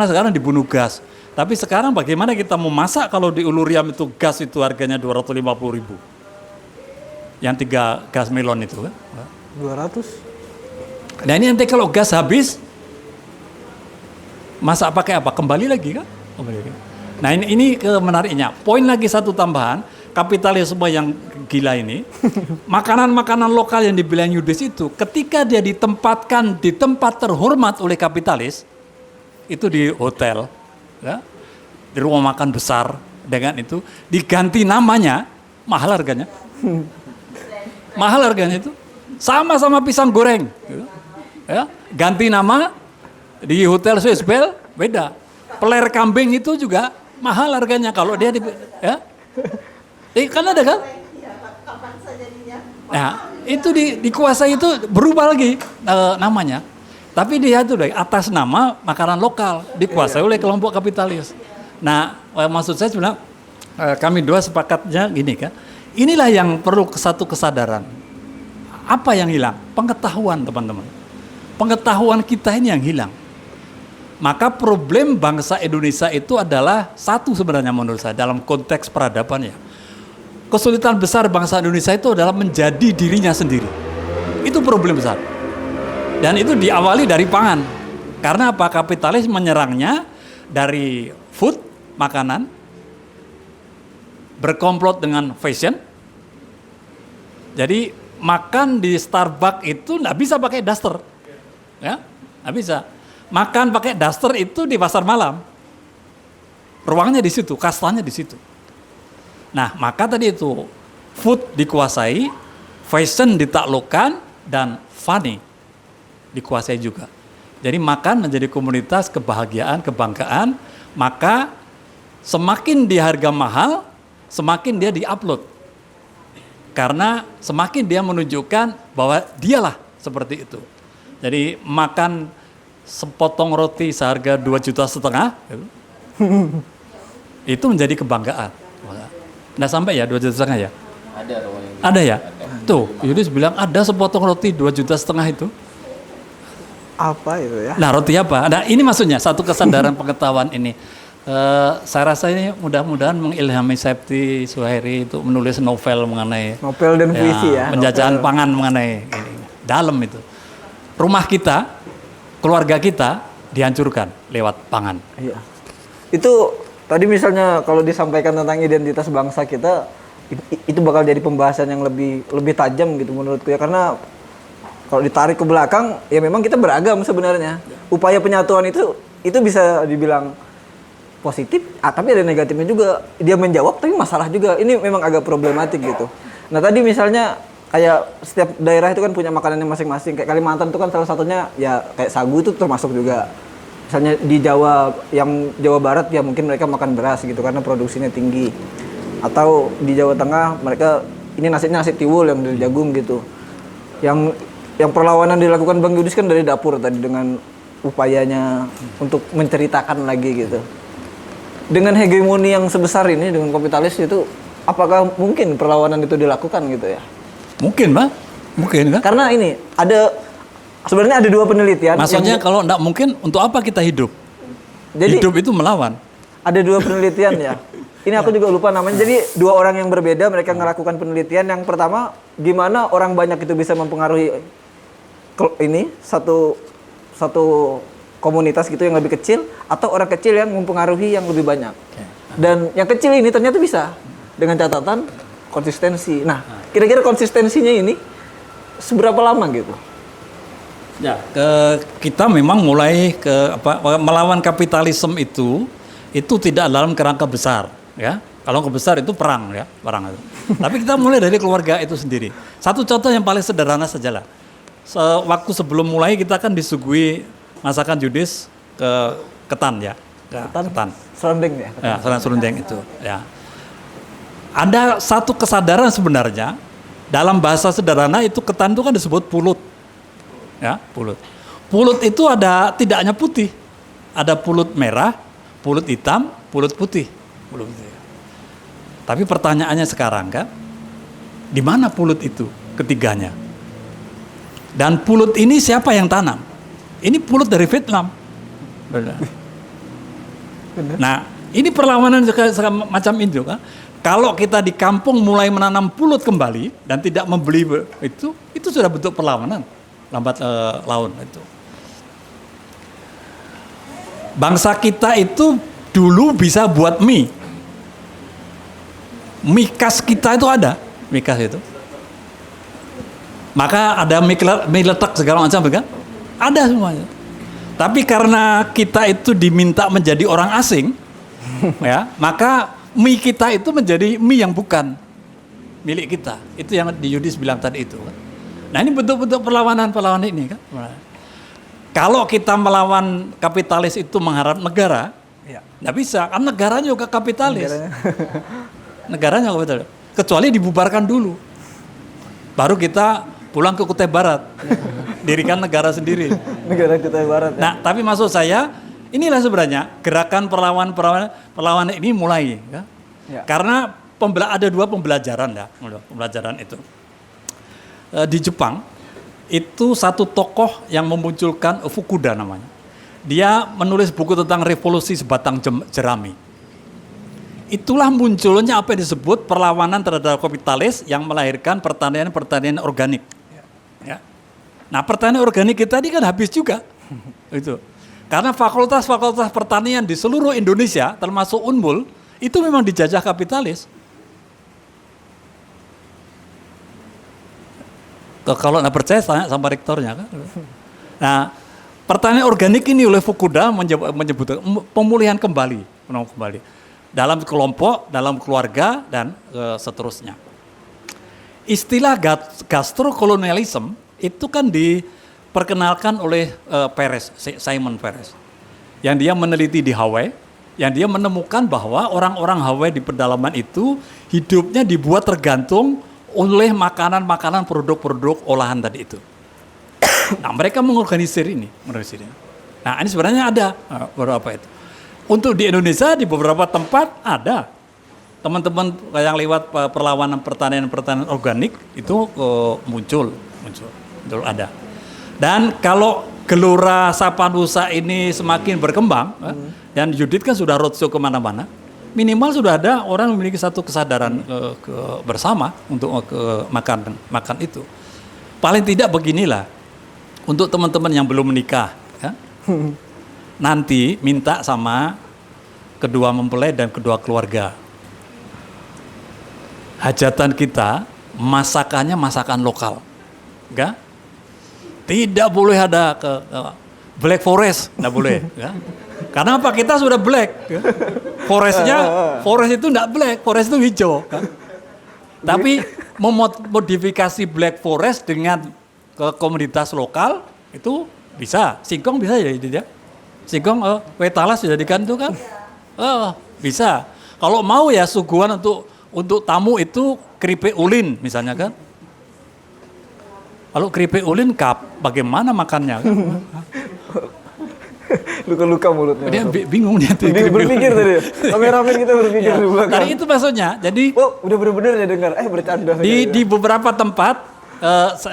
sekarang dibunuh gas. Tapi sekarang bagaimana kita mau masak kalau di Uluriam itu gas itu harganya 250.000. Yang 3 gas melon itu kan. 200. Nah ini nanti kalau gas habis, masak pakai apa? Kembali lagi kan? Kembali lagi. Nah ini menariknya. Poin lagi satu tambahan, kapitalisme yang gila ini, makanan-makanan lokal yang dibilang Yudis itu, ketika dia ditempatkan di tempat terhormat oleh kapitalis, itu di hotel, ya, di rumah makan besar, dengan itu diganti namanya, mahal harganya, itu, sama-sama pisang goreng, ya, ganti nama di hotel Swiss Bell beda, peler kambing itu juga mahal harganya kalau dia ya, kan ada kan? Nah, itu dikuasai itu berubah lagi namanya. Tapi dia itu dari atas nama makanan lokal dikuasai oleh kelompok kapitalis. Nah, maksud saya sebenarnya kami dua sepakatnya gini kan. Inilah yang perlu satu kesadaran. Apa yang hilang? Pengetahuan, teman-teman. Pengetahuan kita ini yang hilang. Maka problem bangsa Indonesia itu adalah satu sebenarnya menurut saya dalam konteks peradaban ya. Kesulitan besar bangsa Indonesia itu adalah menjadi dirinya sendiri. Itu problem besar. Dan itu diawali dari pangan. Karena apa? Kapitalis menyerangnya dari food, makanan, berkomplot dengan fashion. Jadi makan di Starbucks itu nggak bisa pakai daster. Ya, nggak bisa. Makan pakai daster itu di pasar malam. Ruangnya di situ, kastanya di situ. Nah, maka tadi itu food dikuasai, fashion ditaklukkan, dan funny dikuasai juga. Jadi makan menjadi komunitas kebahagiaan, kebanggaan, maka semakin di harga mahal, semakin dia diupload. Karena semakin dia menunjukkan bahwa dialah seperti itu. Jadi makan sepotong roti seharga 2,5 juta, itu menjadi kebanggaan. Nggak sampai ya 2,5 juta ya? Ada ya? Tuh, Yudis bilang ada sepotong roti 2,5 juta itu. Apa itu ya? Nah, roti apa? Nah, ini maksudnya satu kesadaran pengetahuan ini. Saya rasa ini mudah-mudahan mengilhami Septi Suhairi itu menulis novel mengenai novel dan puisi ya. Penjajahan pangan mengenai ini. Dalam itu. Rumah kita, keluarga kita dihancurkan lewat pangan. Iya. Itu tadi misalnya kalau disampaikan tentang identitas bangsa kita, itu bakal jadi pembahasan yang lebih tajam gitu menurutku ya, karena kalau ditarik ke belakang ya memang kita beragam sebenarnya. Upaya penyatuan itu bisa dibilang positif, tapi ada negatifnya juga. Dia menjawab tapi masalah juga. Ini memang agak problematik gitu. Nah tadi misalnya kayak setiap daerah itu kan punya makanannya masing-masing. Kayak Kalimantan itu kan salah satunya ya kayak sagu itu termasuk juga. Misalnya di Jawa, yang Jawa Barat ya mungkin mereka makan beras gitu karena produksinya tinggi. Atau di Jawa Tengah mereka ini nasibnya nasib tiwul yang dari jagung gitu. Yang perlawanan dilakukan Bang Yudis kan dari dapur tadi dengan upayanya untuk menceritakan lagi gitu. Dengan hegemoni yang sebesar ini dengan kapitalis itu, apakah mungkin perlawanan itu dilakukan gitu ya? Mungkin, Pak. Mungkin kan? Karena ini sebenarnya ada 2 penelitian. Maksudnya kalau enggak mungkin, untuk apa kita hidup? Jadi Hidup itu melawan. ada 2 penelitian ya. Ini aku juga lupa namanya. Jadi 2 orang yang berbeda mereka melakukan penelitian. Yang pertama, gimana orang banyak itu bisa mempengaruhi ini satu komunitas gitu yang lebih kecil, atau orang kecil yang mempengaruhi yang lebih banyak. Dan yang kecil ini ternyata bisa dengan catatan konsistensi. Nah, kira-kira konsistensinya ini seberapa lama gitu? Ya, kita memang mulai melawan kapitalisme itu tidak dalam kerangka besar, ya. Kalau besar itu perang, ya, perang itu. Tapi kita mulai dari keluarga itu sendiri. Satu contoh yang paling sederhana sajalah. Waktu sebelum mulai kita kan disuguhi masakan Yudis ketan, ya. Ketan. Serundeng ya? Ya, serundeng itu, ya. Ada satu kesadaran sebenarnya dalam bahasa sederhana itu ketan itu kan disebut pulut. Ya, pulut. Pulut itu tidak hanya putih. Ada pulut merah, pulut hitam, pulut putih. Tapi pertanyaannya sekarang kan, di mana pulut itu ketiganya? Dan pulut ini siapa yang tanam? Ini pulut dari Vietnam. Nah, ini perlawanan macam itu kan. Kalau kita di kampung mulai menanam pulut kembali dan tidak membeli itu sudah bentuk perlawanan. Lambat laun itu. Bangsa kita itu dulu bisa buat mie. Mie khas kita itu ada, mie khas itu. Maka ada mie letak segala macam kan? Ada semuanya. Tapi karena kita itu diminta menjadi orang asing, ya, maka mie kita itu menjadi mie yang bukan milik kita. Itu yang di Yudis bilang tadi itu kan. Nah, ini bentuk-bentuk perlawanan ini kan. Kalau kita melawan kapitalis itu mengharap negara, nggak bisa. Kan negaranya juga kapitalis. Negaranya kapitalis. Kecuali dibubarkan dulu. Baru kita pulang ke Kutai Barat. Dirikan negara sendiri. Negara Kutai Barat. Ya? Nah, tapi maksud saya, inilah sebenarnya gerakan perlawanan ini mulai. Ya? Ya. Karena ada 2 pembelajaran ya. Pembelajaran itu. Di Jepang itu satu tokoh yang memunculkan Fukuda namanya. Dia menulis buku tentang revolusi sebatang jerami. Itulah munculnya apa yang disebut perlawanan terhadap kapitalis yang melahirkan pertanian organik. Ya. Nah, pertanian organik kita ini kan habis juga. Itu. Karena fakultas-fakultas pertanian di seluruh Indonesia termasuk Unmul itu memang dijajah kapitalis. Kalau nggak percaya tanya sama rektornya kan. Nah, pertanian organik ini oleh Fukuda menyebut pemulihan kembali dalam kelompok, dalam keluarga dan seterusnya. Istilah gastrokolonialisme itu kan diperkenalkan oleh Simon Peres, yang dia meneliti di Hawaii, yang dia menemukan bahwa orang-orang Hawaii di pedalaman itu hidupnya dibuat tergantung oleh makanan-makanan produk-produk olahan tadi itu. Nah, mereka mengorganisir ini. Nah, ini sebenarnya ada beberapa itu. Untuk di Indonesia di beberapa tempat ada. Teman-teman yang lewat perlawanan pertanian organik itu muncul ada. Dan kalau gelora Sapanusa ini semakin berkembang, dan Yudit kan sudah roadshow kemana-mana, minimal sudah ada orang memiliki satu kesadaran bersama untuk makan itu. Paling tidak beginilah, untuk teman-teman yang belum menikah, ya, nanti minta sama kedua mempelai dan kedua keluarga. Hajatan kita masakannya masakan lokal, enggak? Tidak boleh ada Black Forest, tidak boleh. Ya. Karena apa? Kita sudah black. Ya. Forest itu tidak black, forest itu hijau. Kan? Tapi memodifikasi Black Forest dengan komoditas lokal itu bisa. Singkong bisa ya. Singkong wetalas sudah digantung kan? Bisa. Kalau mau ya suguhan untuk untuk tamu itu keripik ulin misalnya kan. Kalau keripik ulin bagaimana makannya? Kan? Luka-luka mulutnya. Dia bingung dia tuh. Berpikir tadi. Kameramen kita berpikir di belakang. Tadi itu maksudnya. Jadi udah bener-bener ya dengar. Bercanda. Di beberapa tempat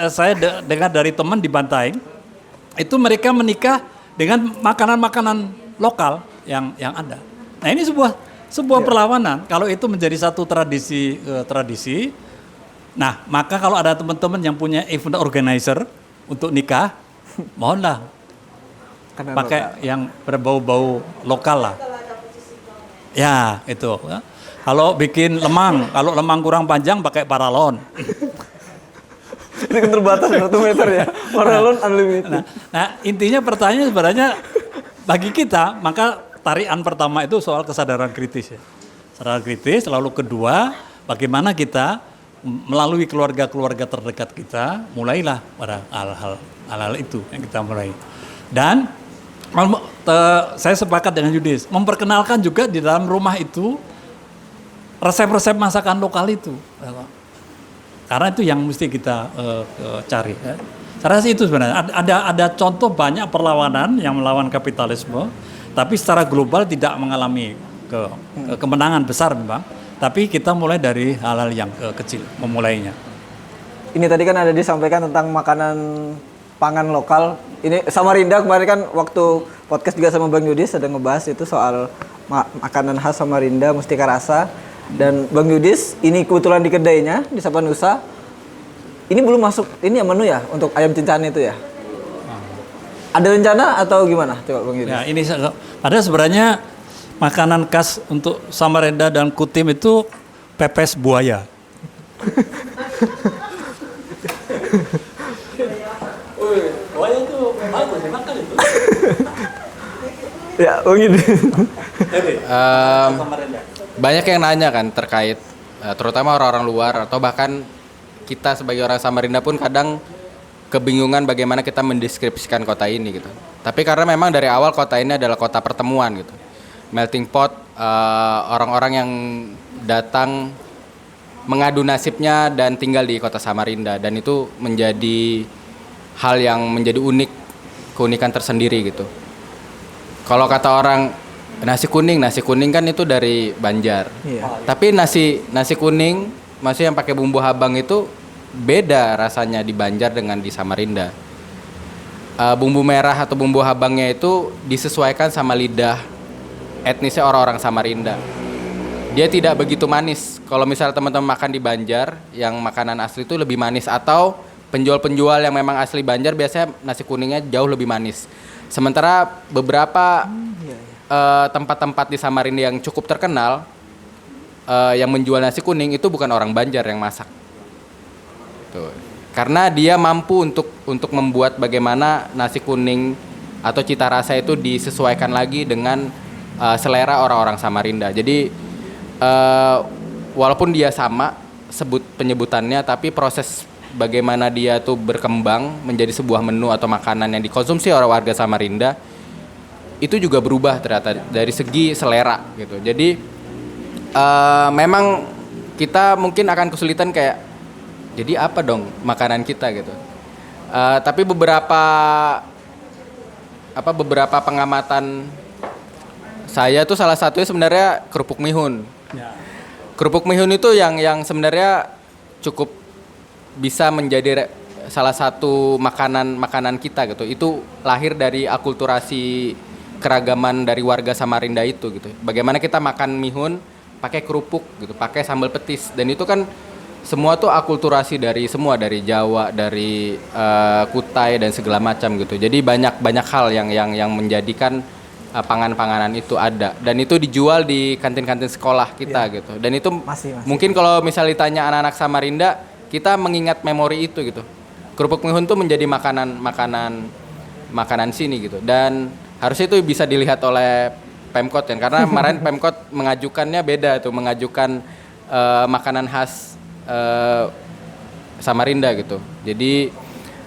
saya dengar dari teman di Bantaeng itu mereka menikah dengan makanan-makanan lokal yang ada. Nah ini sebuah perlawanan. Kalau itu menjadi satu tradisi. Nah maka kalau ada teman-teman yang punya event organizer untuk nikah, mohonlah pakai yang berbau-bau lokal lah. Ya itu. Kalau bikin kalau lemang kurang panjang pakai paralon. Itu kan terbatas 1 meter ya. Paralon unlimited. Nah intinya pertanyaan sebenarnya bagi kita, maka tarian pertama itu soal kesadaran kritis ya. Kesadaran kritis, lalu kedua bagaimana kita melalui keluarga-keluarga terdekat kita mulailah pada hal-hal itu yang kita mulai. Dan saya sepakat dengan Yudis, memperkenalkan juga di dalam rumah itu resep-resep masakan lokal itu. Karena itu yang mesti kita cari. Ya. Saya rasa itu sebenarnya. Ada contoh banyak perlawanan yang melawan kapitalisme, tapi secara global tidak mengalami kemenangan besar memang. Tapi kita mulai dari hal-hal yang kecil, memulainya. Ini tadi kan ada disampaikan tentang makanan pangan lokal. Ini Samarinda kemarin kan waktu podcast juga sama Bang Yudis ada ngebahas itu soal makanan khas Samarinda, Mustika Rasa. Dan Bang Yudis ini kebetulan di kedainya di Sapanusa. Ini belum masuk ini ya menu ya untuk ayam cincang itu ya. Ada rencana atau gimana? Coba Bang Yudis. Ya, ini ada sebenarnya makanan khas untuk Samarinda dan Kutim itu pepes buaya. Buaya itu bagus dimakan itu. Ya, Bang Yudis. Banyak yang nanya kan terkait terutama orang-orang luar atau bahkan kita sebagai orang Samarinda pun kadang kebingungan bagaimana kita mendeskripsikan kota ini gitu. Tapi karena memang dari awal kota ini adalah kota pertemuan gitu. Melting pot, orang-orang yang datang mengadu nasibnya dan tinggal di kota Samarinda, dan itu menjadi hal yang menjadi keunikan tersendiri gitu. Kalau kata orang nasi kuning kan itu dari Banjar. Iya. Tapi nasi kuning masih yang pakai bumbu habang itu beda rasanya di Banjar dengan di Samarinda. Bumbu merah atau bumbu habangnya itu disesuaikan sama lidah etnisnya orang-orang Samarinda. Dia tidak begitu manis. Kalau misal teman-teman makan di Banjar, yang makanan asli itu lebih manis, atau penjual-penjual yang memang asli Banjar biasanya nasi kuningnya jauh lebih manis. Sementara beberapa tempat-tempat di Samarinda yang cukup terkenal yang menjual nasi kuning itu bukan orang Banjar yang masak. Tuh. Karena dia mampu untuk membuat bagaimana nasi kuning atau cita rasa itu disesuaikan lagi dengan selera orang-orang Samarinda. Jadi walaupun dia sama penyebutannya, tapi proses bagaimana dia tuh berkembang menjadi sebuah menu atau makanan yang dikonsumsi oleh warga Samarinda itu juga berubah ternyata dari segi selera gitu. Jadi memang kita mungkin akan kesulitan kayak jadi apa dong makanan kita gitu. Tapi beberapa pengamatan saya tuh salah satunya sebenarnya kerupuk mihun. Ya. Kerupuk mihun itu yang sebenarnya cukup bisa menjadi salah satu makanan kita gitu. Itu lahir dari akulturasi keragaman dari warga Samarinda itu gitu. Bagaimana kita makan mihun pakai kerupuk gitu, pakai sambal petis, dan itu kan semua tuh akulturasi dari Jawa, dari Kutai dan segala macam gitu. Jadi banyak hal yang menjadikan panganan itu ada, dan itu dijual di kantin-kantin sekolah kita gitu. Dan itu masih. Mungkin kalau misalnya ditanya anak-anak Samarinda, kita mengingat memori itu gitu. Kerupuk mihun tuh menjadi makanan sini gitu. Dan harusnya itu bisa dilihat oleh Pemkot kan, karena kemarin Pemkot mengajukannya beda tuh, mengajukan makanan khas Samarinda gitu. Jadi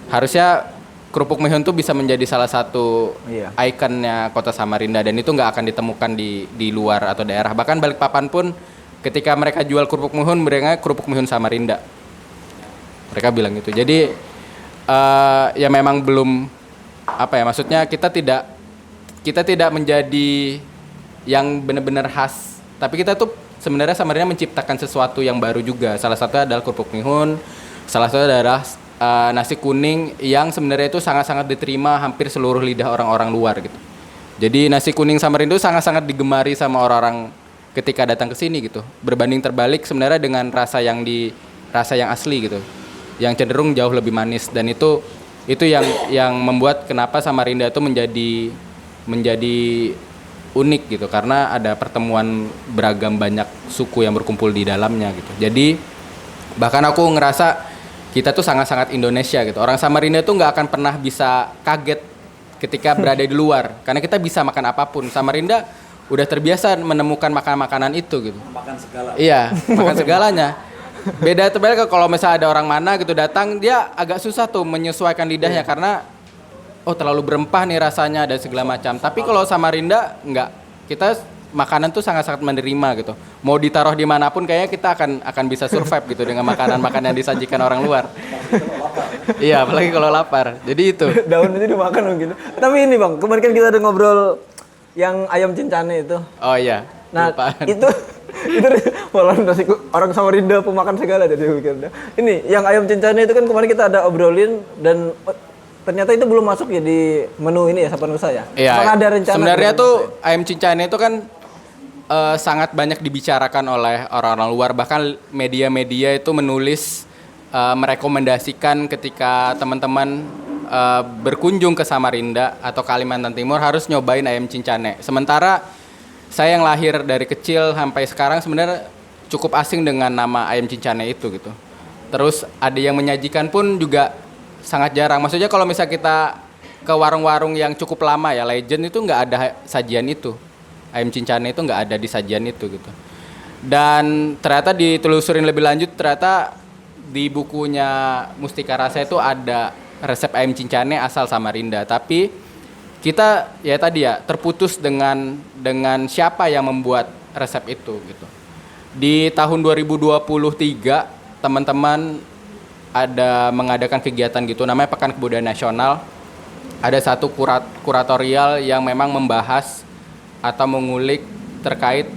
harusnya kerupuk mihun tuh bisa menjadi salah satu ikonnya kota Samarinda, dan itu nggak akan ditemukan di luar atau daerah. Bahkan Balikpapan pun ketika mereka jual kerupuk mihun, mereka kerupuk mihun Samarinda. Mereka bilang gitu. Jadi ya memang belum apa ya, maksudnya kita tidak menjadi yang benar-benar khas, tapi kita tuh sebenarnya Samarinda menciptakan sesuatu yang baru juga. Salah satu adalah kerupuk mihun, salah satu adalah nasi kuning yang sebenarnya itu sangat-sangat diterima hampir seluruh lidah orang-orang luar gitu. Jadi nasi kuning Samarinda itu sangat-sangat digemari sama orang-orang ketika datang ke sini gitu. Berbanding terbalik sebenarnya dengan rasa yang asli gitu. Yang cenderung jauh lebih manis, dan itu yang membuat kenapa Samarinda itu menjadi unik gitu, karena ada pertemuan beragam banyak suku yang berkumpul di dalamnya gitu. Jadi bahkan aku ngerasa kita tuh sangat-sangat Indonesia gitu. Orang Samarinda tuh nggak akan pernah bisa kaget ketika berada di luar, karena kita bisa makan apapun. Samarinda udah terbiasa menemukan makanan itu gitu. Makan segala. Iya, makan segalanya. Beda terbalik kalau misalnya ada orang mana gitu datang, dia agak susah tuh menyesuaikan lidahnya karena terlalu berempah nih rasanya dan segala macam. Tapi kalau Samarinda enggak, kita makanan tuh sangat-sangat menerima gitu. Mau ditaruh dimanapun kayaknya kita akan bisa survive gitu dengan makanan-makanan yang disajikan orang luar. Iya, apalagi kalau lapar. Jadi itu. Daun itu dimakan mungkin. Tapi ini Bang, kemarin kan kita ada ngobrol yang ayam cincane itu. Oh iya. Nah, lupa. itu malah nasi orang Samarinda pemakan segala jadi mikirnya. Ini yang ayam cincane itu kan kemarin kita ada obrolin, dan ternyata itu belum masuk ya di menu ini ya Sapanusa ya. Iya. Apakah ada rencana? Sebenarnya tuh ayam cincane itu kan sangat banyak dibicarakan oleh orang-orang luar, bahkan media-media itu menulis merekomendasikan ketika teman-teman berkunjung ke Samarinda atau Kalimantan Timur harus nyobain ayam cincane. Sementara saya yang lahir dari kecil sampai sekarang sebenarnya cukup asing dengan nama ayam cincane itu gitu. Terus ada yang menyajikan pun juga sangat jarang. Maksudnya kalau misalnya kita ke warung-warung yang cukup lama ya, legend itu nggak ada sajian itu. Ayam cincane itu nggak ada di sajian itu gitu. Dan ternyata ditelusurin lebih lanjut, ternyata di bukunya Mustika Rasa itu ada resep ayam cincane asal Samarinda. Tapi kita ya tadi ya terputus dengan siapa yang membuat resep itu gitu. Di tahun 2023 teman-teman ada mengadakan kegiatan gitu namanya Pekan Kebudayaan Nasional. Ada satu kuratorial yang memang membahas atau mengulik terkait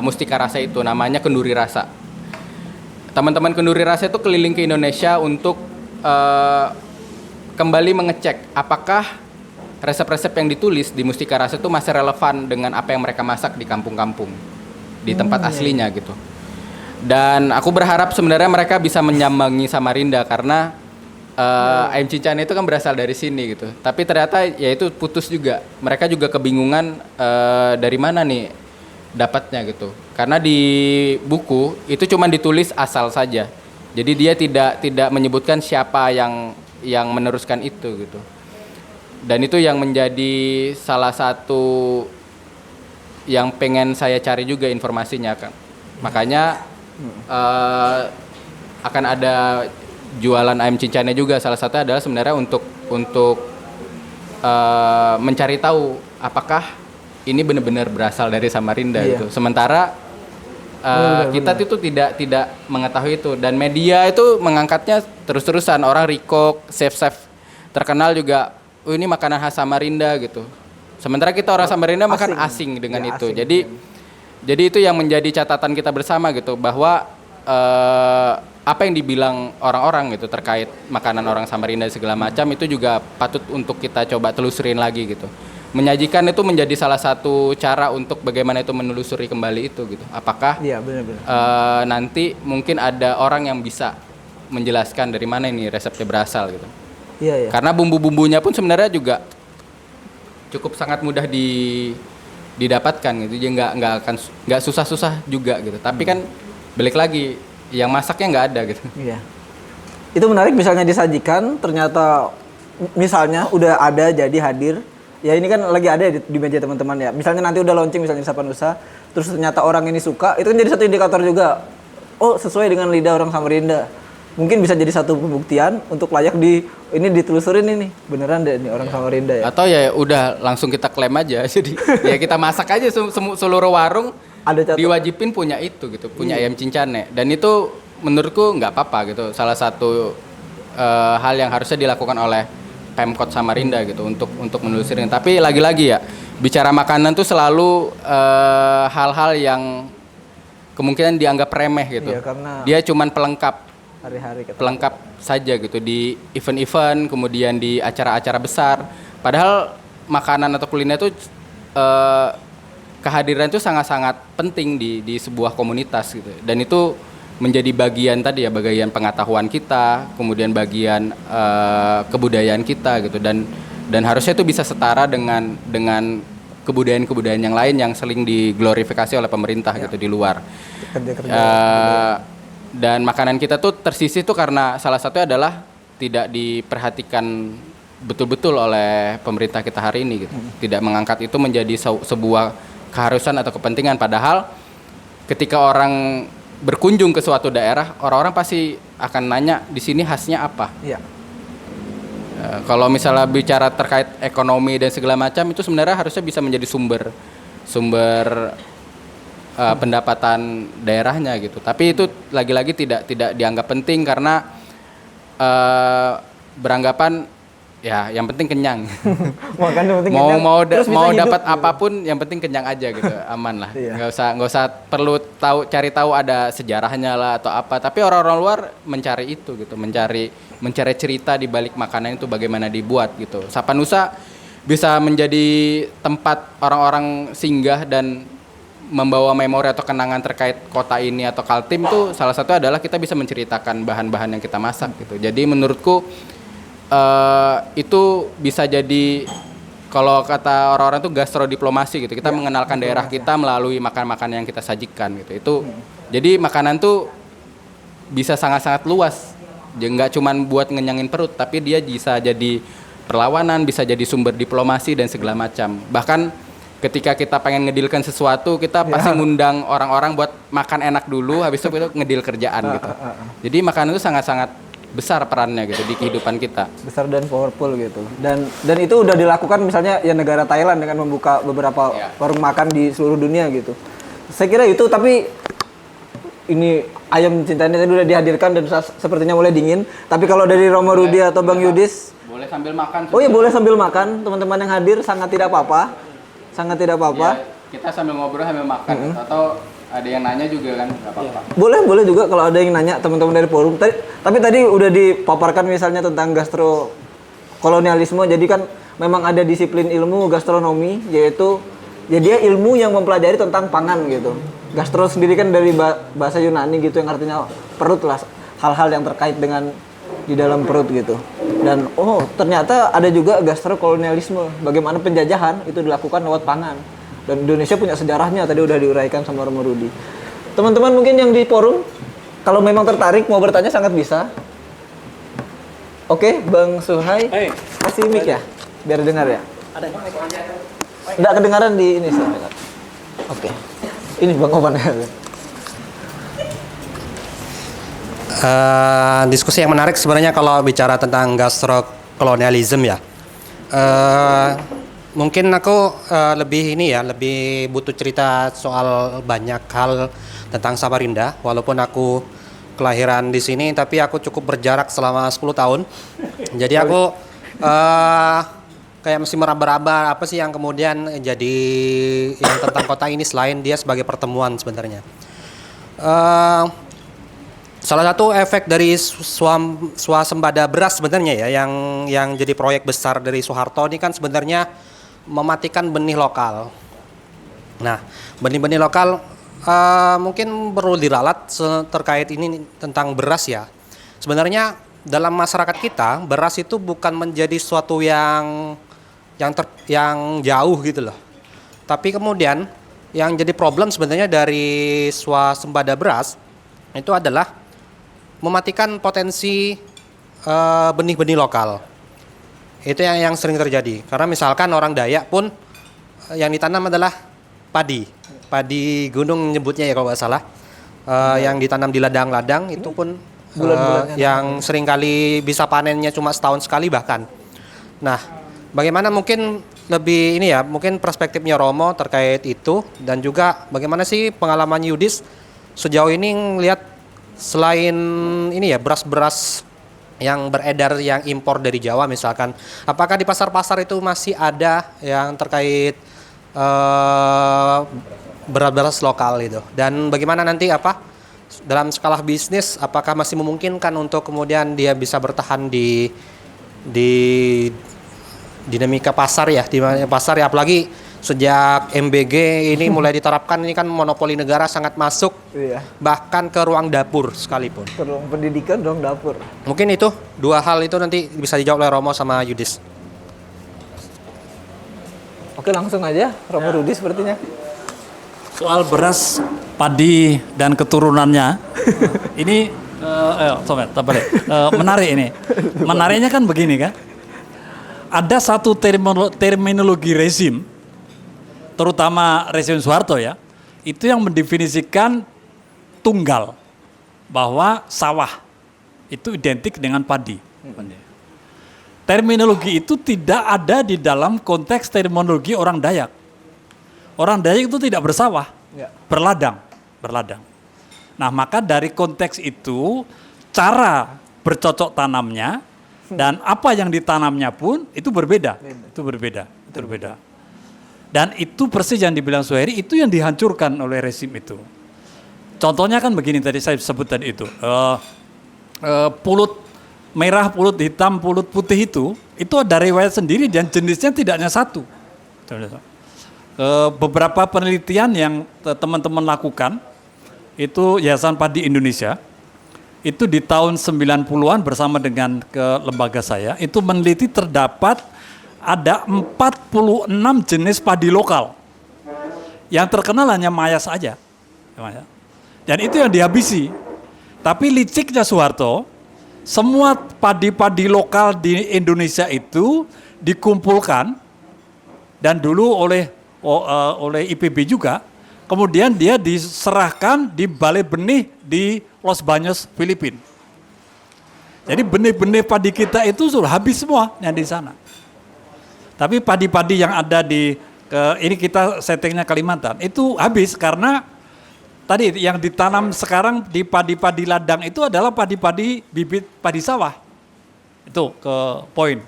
Mustika Rasa itu, namanya Kenduri Rasa. Teman-teman Kenduri Rasa itu keliling ke Indonesia untuk kembali mengecek apakah resep-resep yang ditulis di Mustika Rasa itu masih relevan dengan apa yang mereka masak di kampung-kampung, di tempat aslinya gitu. Dan aku berharap sebenarnya mereka bisa menyambangi Samarinda karena ayam cincane itu kan berasal dari sini gitu. Tapi ternyata ya itu putus juga. Mereka juga kebingungan dari mana nih dapatnya gitu. Karena di buku itu cuma ditulis asal saja. Jadi dia tidak menyebutkan siapa yang meneruskan itu gitu. Dan itu yang menjadi salah satu yang pengen saya cari juga informasinya kan. Makanya akan ada jualan ayam cincane juga. Salah satu adalah sebenarnya untuk mencari tahu apakah ini benar-benar berasal dari Samarinda gitu. Sementara kita itu tidak mengetahui itu, dan media itu mengangkatnya terus-terusan. Orang Riko, chef-chef terkenal juga, ini makanan khas Samarinda gitu. Sementara kita orang Samarinda makan asing dengan itu. Jadi itu yang menjadi catatan kita bersama gitu, bahwa apa yang dibilang orang-orang gitu terkait makanan orang Samarinda segala macam itu juga patut untuk kita coba telusurin lagi gitu. Menyajikan itu menjadi salah satu cara untuk bagaimana itu menelusuri kembali itu gitu. Apakah nanti mungkin ada orang yang bisa menjelaskan dari mana ini resepnya berasal gitu. Iya. Karena bumbu-bumbunya pun sebenarnya juga cukup sangat mudah didapatkan gitu. Jadi nggak susah-susah juga gitu. Tapi kan balik lagi yang masaknya nggak ada gitu. Iya. Itu menarik, misalnya disajikan ternyata misalnya udah ada jadi hadir. Ya ini kan lagi ada di meja teman-teman ya. Misalnya nanti udah launching misalnya di Sapanusa, terus ternyata orang ini suka, itu kan jadi satu indikator juga. Oh, sesuai dengan lidah orang Samarinda. Mungkin bisa jadi satu pembuktian untuk layak ini ditelusurin ini. Beneran deh ini orang Samarinda ya. Atau ya udah langsung kita klaim aja. Jadi ya kita masak aja seluruh warung. Ada catatan. diwajibin punya itu gitu, punya ayam cincane, dan itu menurutku nggak apa-apa gitu. Salah satu hal yang harusnya dilakukan oleh Pemkot Samarinda gitu untuk menelusuri. Tapi lagi-lagi ya, bicara makanan tuh selalu hal-hal yang kemungkinan dianggap remeh gitu. Iya, karena dia cuman pelengkap hari-hari pelengkap saja gitu di event-event, kemudian di acara-acara besar. Padahal makanan atau kuliner itu kehadiran itu sangat-sangat penting di sebuah komunitas gitu. Dan itu menjadi bagian tadi ya, bagian pengetahuan kita, kemudian bagian kebudayaan kita gitu. Dan harusnya itu bisa setara dengan kebudayaan-kebudayaan yang lain yang sering diglorifikasi oleh pemerintah gitu di luar. Dan makanan kita tuh tersisih tuh karena salah satunya adalah tidak diperhatikan betul-betul oleh pemerintah kita hari ini gitu. Tidak mengangkat itu menjadi sebuah keharusan atau kepentingan, padahal ketika orang berkunjung ke suatu daerah, orang-orang pasti akan nanya di sini khasnya apa. Iya. Kalau misalnya bicara terkait ekonomi dan segala macam, itu sebenarnya harusnya bisa menjadi sumber pendapatan daerahnya gitu. Tapi itu lagi-lagi tidak dianggap penting karena beranggapan ya yang penting kenyang. Makan yang penting mau kenyang, terus bisa mau hidup, dapat gitu. apapun yang penting kenyang aja gitu, aman lah. Iya. nggak usah perlu cari tahu ada sejarahnya lah atau apa. Tapi orang-orang luar mencari itu gitu, mencari cerita di balik makanan itu bagaimana dibuat gitu. Sapanusa bisa menjadi tempat orang-orang singgah dan membawa memori atau kenangan terkait kota ini atau Kaltim. Itu salah satu adalah kita bisa menceritakan bahan-bahan yang kita masak gitu. Jadi menurutku itu bisa jadi, kalau kata orang-orang tuh gastrodiplomasi gitu. Kita mengenalkan daerah kita melalui makan-makan yang kita sajikan gitu. Itu jadi makanan tuh bisa sangat-sangat luas. Jadi nggak cuman buat ngenyangin perut, tapi dia bisa jadi perlawanan, bisa jadi sumber diplomasi dan segala macam. Bahkan ketika kita pengen ngedilkan sesuatu, kita pasti ngundang orang-orang buat makan enak dulu, habis itu ngedil kerjaan gitu. Jadi makanan itu sangat-sangat besar perannya gitu di kehidupan kita. Besar dan powerful gitu. Dan itu udah dilakukan misalnya ya negara Thailand dengan membuka beberapa warung makan di seluruh dunia gitu. Saya kira itu, tapi ini ayam cintanya tadi udah dihadirkan dan sepertinya mulai dingin. Tapi kalau dari Romo Rudi atau Bang Yudis, boleh sambil makan. oh ya boleh sambil makan. Teman-teman yang hadir sangat tidak apa-apa. Sangat tidak apa-apa. Ya, kita sambil ngobrol sambil makan atau ada yang nanya juga kan, nggak apa-apa. Boleh juga kalau ada yang nanya teman-teman dari forum. Tapi tadi udah dipaparkan misalnya tentang gastro kolonialisme. Jadi kan memang ada disiplin ilmu gastronomi, yaitu ya dia ilmu yang mempelajari tentang pangan gitu. Gastro sendiri kan dari bahasa Yunani gitu yang artinya perut lah, hal-hal yang terkait dengan di dalam perut gitu. Dan ternyata ada juga gastro kolonialisme, bagaimana penjajahan itu dilakukan lewat pangan. Dan Indonesia punya sejarahnya, tadi udah diuraikan sama Romo Rudi. Teman-teman mungkin yang di forum, kalau memang tertarik mau bertanya sangat bisa. Oke, Bang Suhai, kasih mic ya, biar dengar ya. Ada. Nggak kedengaran di ini sih. Oke, ini Bang Oman. Diskusi yang menarik sebenarnya kalau bicara tentang gastrokolonialisme ya. Mungkin aku lebih butuh cerita soal banyak hal tentang Samarinda. Walaupun aku kelahiran di sini, tapi aku cukup berjarak selama 10 tahun. Jadi aku kayak mesti meraba-raba apa sih yang kemudian jadi yang tentang kota ini selain dia sebagai pertemuan sebenarnya. Salah satu efek dari swasembada beras sebenarnya ya yang jadi proyek besar dari Soeharto ini kan sebenarnya mematikan benih lokal. Nah, benih-benih lokal mungkin perlu diralat terkait ini tentang beras ya. Sebenarnya dalam masyarakat kita beras itu bukan menjadi suatu yang jauh gitu loh. Tapi kemudian yang jadi problem sebenarnya dari swasembada beras itu adalah mematikan potensi benih-benih lokal. Itu yang sering terjadi. Karena misalkan orang Dayak pun yang ditanam adalah padi gunung nyebutnya ya kalau nggak salah. Yang ditanam di ladang-ladang itu pun yang seringkali bisa panennya cuma setahun sekali bahkan. Nah, bagaimana mungkin lebih ini ya, mungkin perspektifnya Romo terkait itu dan juga bagaimana sih pengalaman Yudis sejauh ini ngelihat selain ini ya beras-beras yang beredar yang impor dari Jawa misalkan, apakah di pasar-pasar itu masih ada yang terkait beras-beras lokal itu, dan bagaimana nanti apa dalam skala bisnis apakah masih memungkinkan untuk kemudian dia bisa bertahan di dinamika pasar ya, di pasar ya, apalagi sejak MBG ini mulai diterapkan, ini kan monopoli negara sangat masuk, Iya. bahkan ke ruang dapur sekalipun. Ke ruang pendidikan, ruang dapur. Mungkin itu dua hal itu nanti bisa dijawab oleh Romo sama Yudis. Oke, langsung aja Romo Rudi sepertinya. Soal beras, padi dan keturunannya, ini sobat, menarik ini. Menariknya kan begini kan, ada satu terminologi rezim, terutama rezim Soeharto ya, itu yang mendefinisikan tunggal, bahwa sawah itu identik dengan padi. Terminologi itu tidak ada di dalam konteks terminologi orang Dayak. Orang Dayak itu tidak bersawah, Ya. berladang. Nah, maka dari konteks itu, cara bercocok tanamnya dan apa yang ditanamnya pun itu berbeda. Itu berbeda. Dan itu persis yang dibilang Suheri, itu yang dihancurkan oleh rezim itu. Contohnya kan begini tadi saya sebut tadi itu, pulut merah, pulut hitam, pulut putih itu ada riwayat sendiri dan jenisnya tidak hanya satu. Beberapa penelitian yang teman-teman lakukan, itu Yayasan Padi Indonesia, itu di tahun 90-an bersama dengan ke lembaga saya, itu meneliti terdapat ada 46 jenis padi lokal. Yang terkenal hanya Mayas saja. Dan itu yang dihabisi. Tapi liciknya Soeharto, semua padi-padi lokal di Indonesia itu dikumpulkan, dan dulu oleh IPB juga, kemudian dia diserahkan di Balai Benih di Los Baños, Filipina. Jadi benih-benih padi kita itu sudah habis semua yang di sana. Tapi padi-padi yang ada ini kita settingnya Kalimantan, itu habis karena tadi yang ditanam sekarang di padi-padi ladang itu adalah padi-padi bibit padi sawah. Itu ke poin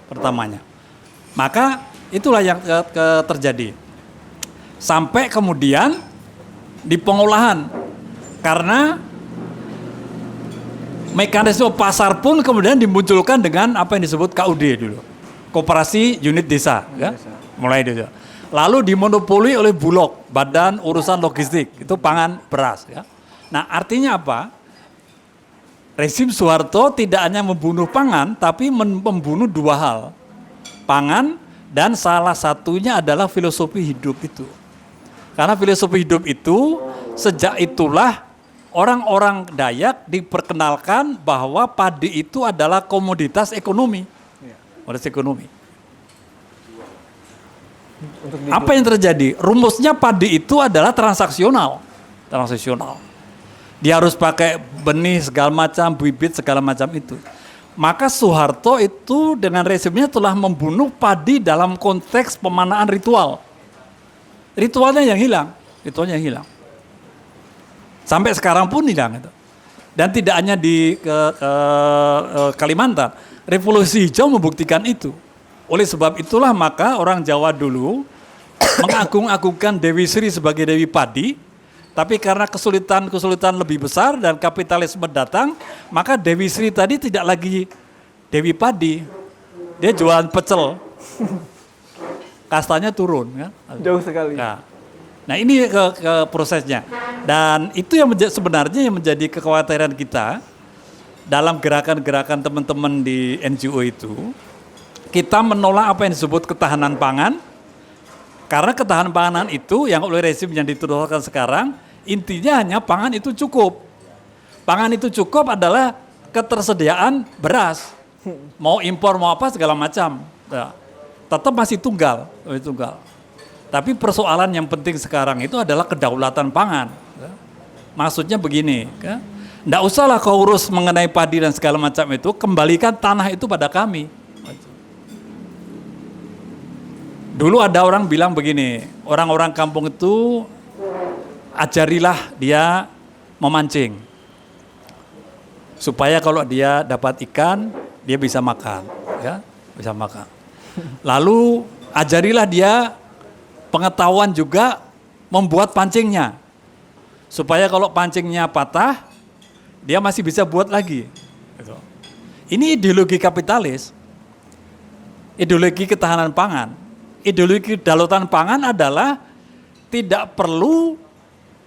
pertamanya. Maka itulah yang terjadi. Sampai kemudian di pengolahan, karena mekanisme pasar pun kemudian dimunculkan dengan apa yang disebut KUD dulu, Koperasi Unit Desa, ya? Mulai itu. Lalu dimonopoli oleh Bulog, Badan Urusan Logistik, itu pangan beras. Ya? Nah, artinya apa? Rezim Soeharto tidak hanya membunuh pangan, tapi membunuh dua hal, pangan dan salah satunya adalah filosofi hidup itu. Karena filosofi hidup itu, sejak itulah orang-orang Dayak diperkenalkan bahwa padi itu adalah komoditas ekonomi. Komoditas ekonomi. Apa yang terjadi? Rumusnya padi itu adalah transaksional. Dia harus pakai benih segala macam, bibit segala macam itu. Maka Soeharto itu dengan rezimnya telah membunuh padi dalam konteks pemanaan ritual. Ritualnya yang hilang. Sampai sekarang pun hilang itu. Dan tidak hanya di Kalimantan. Revolusi Hijau membuktikan itu. Oleh sebab itulah maka orang Jawa dulu mengagung-agungkan Dewi Sri sebagai Dewi Padi, tapi karena kesulitan lebih besar dan kapitalisme datang, maka Dewi Sri tadi tidak lagi Dewi Padi, dia jualan pecel, kastanya turun, kan? Jauh sekali. Nah ini ke prosesnya, dan itu yang sebenarnya yang menjadi kekhawatiran kita dalam gerakan-gerakan teman-teman di NGO itu. Kita menolak apa yang disebut ketahanan pangan, karena ketahanan pangan itu yang oleh rezim yang dituduhkan sekarang, intinya hanya pangan itu cukup. Pangan itu cukup adalah ketersediaan beras. Mau impor, mau apa segala macam. Ya, tetap masih tunggal. Tapi persoalan yang penting sekarang itu adalah kedaulatan pangan. Ya. Maksudnya begini, ya. Nggak usahlah kau urus mengenai padi dan segala macam itu, kembalikan tanah itu pada kami. Dulu ada orang bilang begini, orang-orang kampung itu ajarilah dia memancing. Supaya kalau dia dapat ikan, dia bisa makan, ya, bisa makan. Lalu ajarilah dia pengetahuan juga membuat pancingnya. Supaya kalau pancingnya patah, dia masih bisa buat lagi. Gitu. Ini ideologi kapitalis. Ideologi ketahanan pangan. Ideologi kedaulatan pangan adalah tidak perlu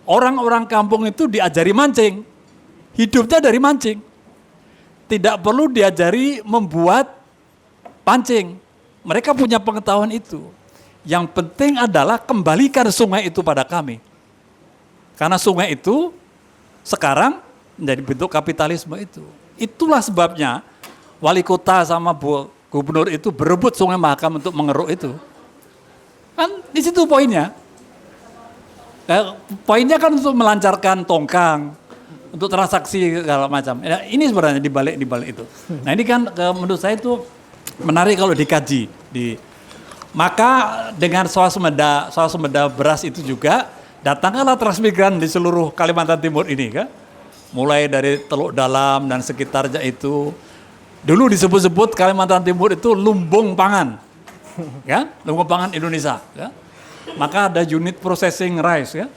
orang-orang kampung itu diajari mancing. Hidupnya dari mancing. Tidak perlu diajari membuat pancing. Mereka punya pengetahuan itu. Yang penting adalah kembalikan sungai itu pada kami. Karena sungai itu sekarang menjadi bentuk kapitalisme itu. Itulah sebabnya wali kota sama gubernur itu berebut Sungai Mahakam untuk mengeruk itu. Kan di situ poinnya. Poinnya kan untuk melancarkan tongkang, untuk transaksi segala macam. Ya, ini sebenarnya di balik itu. Nah ini kan menurut saya itu menarik kalau dikaji. Maka dengan swasembada beras itu juga datanglah transmigran di seluruh Kalimantan Timur ini kan. Mulai dari Teluk Dalam dan sekitarnya itu. Dulu disebut-sebut Kalimantan Timur itu lumbung pangan. Ya, lumbung pangan Indonesia. Ya. Maka ada unit processing rice ya.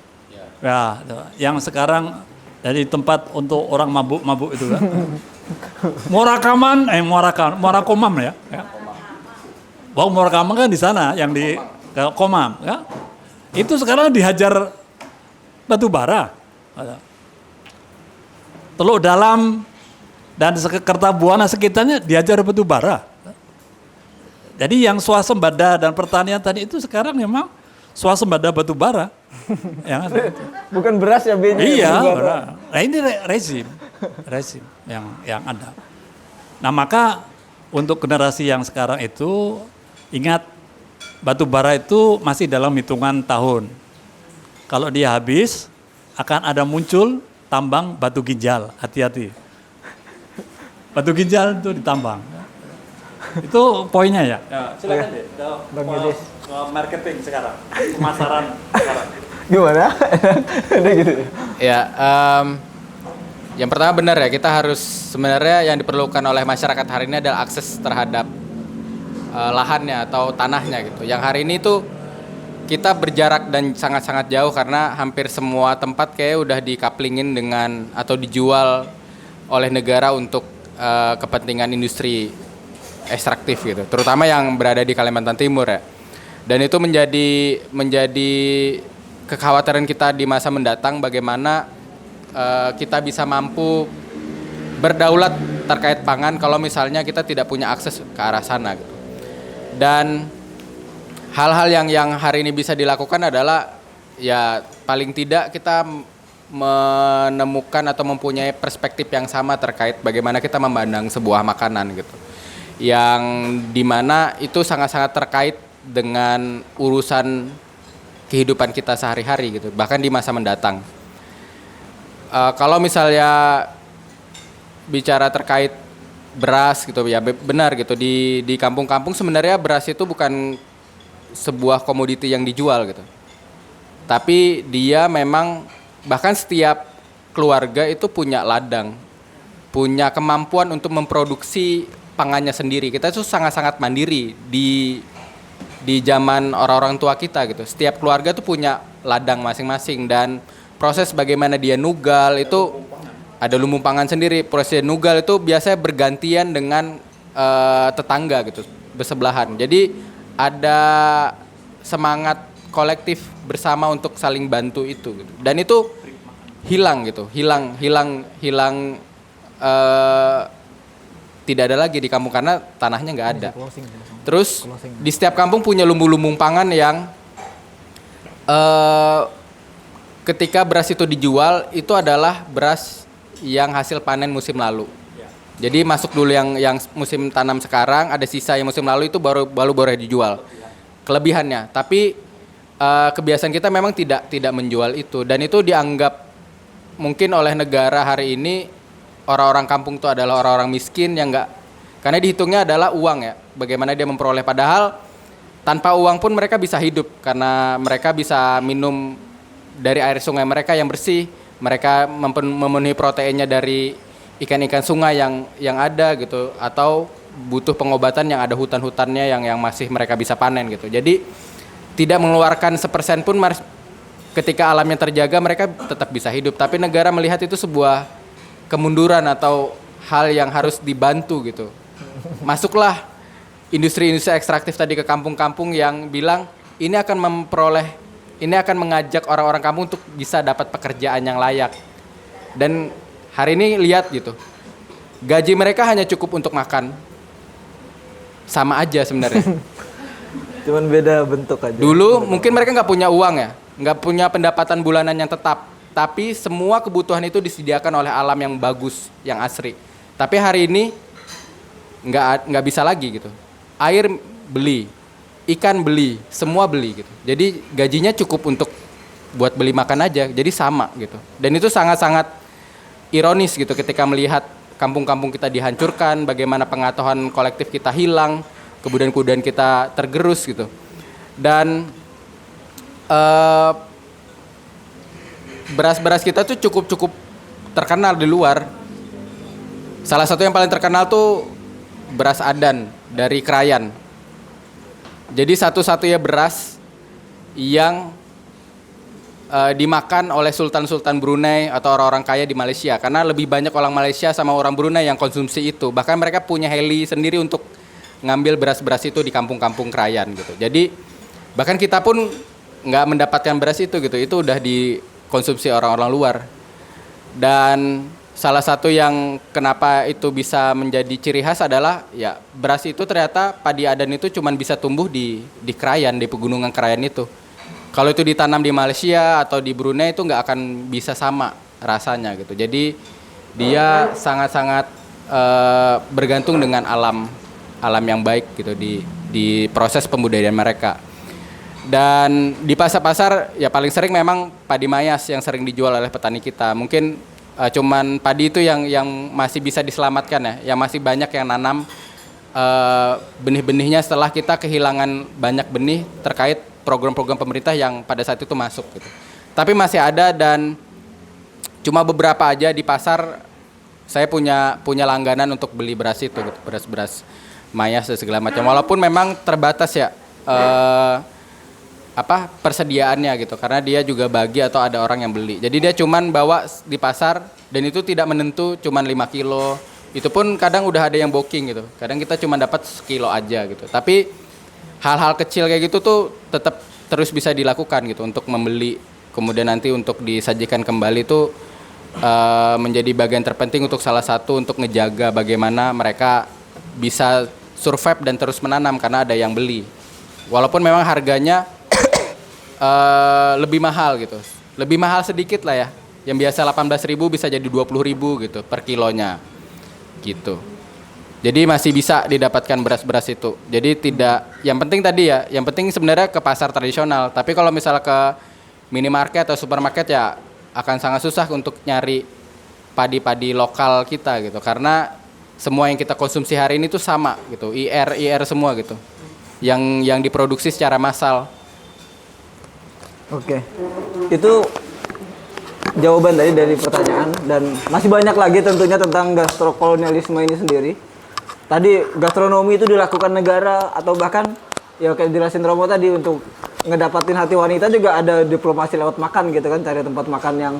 Ya, yang sekarang jadi tempat untuk orang mabuk-mabuk itu kan. Morakomam ya. Bau Morakomam kan di sana yang di Komam ya. Itu sekarang dihajar batu bara. Teluk Dalam dan Kertabuana sekitarnya dihajar batu bara. Jadi yang swasembada dan pertanian tadi itu sekarang memang swasembada batu bara. Bukan beras ya B-nya. Iya, nah ini rezim yang ada. Nah maka untuk generasi yang sekarang itu ingat batu bara itu masih dalam hitungan tahun. Kalau dia habis akan ada muncul tambang batu ginjal, hati-hati. Batu ginjal itu ditambang. Itu poinnya ya. Silakan deh. Bang Yudis. Marketing sekarang, pemasaran sekarang. Gimana? Ada gitu. Ya, yang pertama benar ya, kita harus sebenarnya yang diperlukan oleh masyarakat hari ini adalah akses terhadap lahannya atau tanahnya gitu. Yang hari ini tuh kita berjarak dan sangat-sangat jauh karena hampir semua tempat kayak udah dikaplingin dengan atau dijual oleh negara untuk kepentingan industri ekstraktif gitu. Terutama yang berada di Kalimantan Timur ya. Dan itu menjadi kekhawatiran kita di masa mendatang bagaimana kita bisa mampu berdaulat terkait pangan kalau misalnya kita tidak punya akses ke arah sana gitu. Dan hal-hal yang hari ini bisa dilakukan adalah ya paling tidak kita menemukan atau mempunyai perspektif yang sama terkait bagaimana kita memandang sebuah makanan gitu. Yang dimana itu sangat-sangat terkait dengan urusan kehidupan kita sehari-hari gitu, bahkan di masa mendatang. Kalau misalnya bicara terkait beras gitu ya benar gitu, di kampung-kampung sebenarnya beras itu bukan sebuah komoditi yang dijual gitu, tapi dia memang bahkan setiap keluarga itu punya ladang, punya kemampuan untuk memproduksi pangannya sendiri. Kita itu sangat-sangat mandiri di zaman orang-orang tua kita gitu. Setiap keluarga tuh punya ladang masing-masing dan proses bagaimana dia nugal itu ada lumbung pangan sendiri. Proses nugal itu biasanya bergantian dengan tetangga gitu, bersebelahan. Jadi ada semangat kolektif bersama untuk saling bantu itu gitu. Dan itu hilang gitu. Hilang tidak ada lagi di kampung karena tanahnya nggak ada. Terus di setiap kampung punya lumbung-lumbung pangan yang ketika beras itu dijual itu adalah beras yang hasil panen musim lalu. Jadi masuk dulu yang musim tanam sekarang, ada sisa yang musim lalu itu baru boleh dijual. Kelebihannya. Tapi kebiasaan kita memang tidak menjual itu dan itu dianggap mungkin oleh negara hari ini orang-orang kampung itu adalah orang-orang miskin yang enggak, karena dihitungnya adalah uang ya, bagaimana dia memperoleh, padahal tanpa uang pun mereka bisa hidup karena mereka bisa minum dari air sungai mereka yang bersih, mereka memenuhi proteinnya dari ikan-ikan sungai yang ada gitu, atau butuh pengobatan yang ada hutan-hutannya yang masih mereka bisa panen gitu. Jadi tidak mengeluarkan 1% pun ketika alamnya terjaga mereka tetap bisa hidup. Tapi negara melihat itu sebuah kemunduran atau hal yang harus dibantu gitu. Masuklah industri-industri ekstraktif tadi ke kampung-kampung yang bilang ini akan mengajak orang-orang kampung untuk bisa dapat pekerjaan yang layak. Dan hari ini lihat gitu, gaji mereka hanya cukup untuk makan. Sama aja sebenarnya. Cuman beda bentuk aja. Dulu mungkin mereka nggak punya uang ya, nggak punya pendapatan bulanan yang tetap. Tapi semua kebutuhan itu disediakan oleh alam yang bagus, yang asri. Tapi hari ini nggak bisa lagi gitu. Air beli, ikan beli, semua beli gitu. Jadi gajinya cukup untuk buat beli makan aja. Jadi sama gitu. Dan itu sangat-sangat ironis gitu ketika melihat kampung-kampung kita dihancurkan, bagaimana pengetahuan kolektif kita hilang, kebudayaan-kebudayaan kita tergerus gitu. Dan beras-beras kita tuh cukup terkenal di luar. Salah satu yang paling terkenal tuh beras Adan dari Krayan. Jadi satu-satunya beras yang dimakan oleh sultan-sultan Brunei atau orang-orang kaya di Malaysia, karena lebih banyak orang Malaysia sama orang Brunei yang konsumsi itu. Bahkan mereka punya heli sendiri untuk ngambil beras-beras itu di kampung-kampung Krayan gitu. Jadi bahkan kita pun nggak mendapatkan beras itu gitu. Itu udah dikonsumsi orang-orang luar. Dan salah satu yang kenapa itu bisa menjadi ciri khas adalah ya beras itu ternyata padi Adan itu cuma bisa tumbuh di Krayan, di pegunungan Krayan itu. Kalau itu ditanam di Malaysia atau di Brunei itu nggak akan bisa sama rasanya gitu. Jadi dia sangat-sangat bergantung dengan alam yang baik gitu di proses pembudidayaan mereka. Dan di pasar-pasar ya paling sering memang padi mayas yang sering dijual oleh petani kita. Mungkin cuman padi itu yang masih bisa diselamatkan ya, yang masih banyak yang nanam benih-benihnya setelah kita kehilangan banyak benih terkait program-program pemerintah yang pada saat itu masuk gitu. Tapi masih ada dan cuma beberapa aja di pasar saya punya langganan untuk beli beras itu gitu, beras-beras mayas dan segala macam. Walaupun memang terbatas ya persediaannya gitu, karena dia juga bagi atau ada orang yang beli. Jadi dia cuman bawa di pasar dan itu tidak menentu, cuman 5 kilo. Itu pun kadang udah ada yang booking gitu. Kadang kita cuma dapat sekilo aja gitu. Tapi hal-hal kecil kayak gitu tuh tetap terus bisa dilakukan gitu untuk membeli, kemudian nanti untuk disajikan kembali tuh menjadi bagian terpenting untuk salah satu untuk ngejaga bagaimana mereka bisa survive dan terus menanam karena ada yang beli. Walaupun memang harganya lebih mahal gitu. Lebih mahal sedikit lah ya. Yang biasa 18.000 bisa jadi 20.000 gitu per kilonya. Gitu. Jadi masih bisa didapatkan beras-beras itu. Jadi tidak, yang penting tadi ya, yang penting sebenarnya ke pasar tradisional. Tapi kalau misalnya ke minimarket atau supermarket ya akan sangat susah untuk nyari padi-padi lokal kita gitu. Karena semua yang kita konsumsi hari ini tuh sama gitu, IR semua gitu. Yang diproduksi secara massal. Oke. Itu jawaban tadi dari pertanyaan dan masih banyak lagi tentunya tentang gastrokolonialisme ini sendiri. Tadi gastronomi itu dilakukan negara atau bahkan ya kayak jelasin Romo tadi untuk ngedapatin hati wanita juga ada diplomasi lewat makan gitu kan, cari tempat makan yang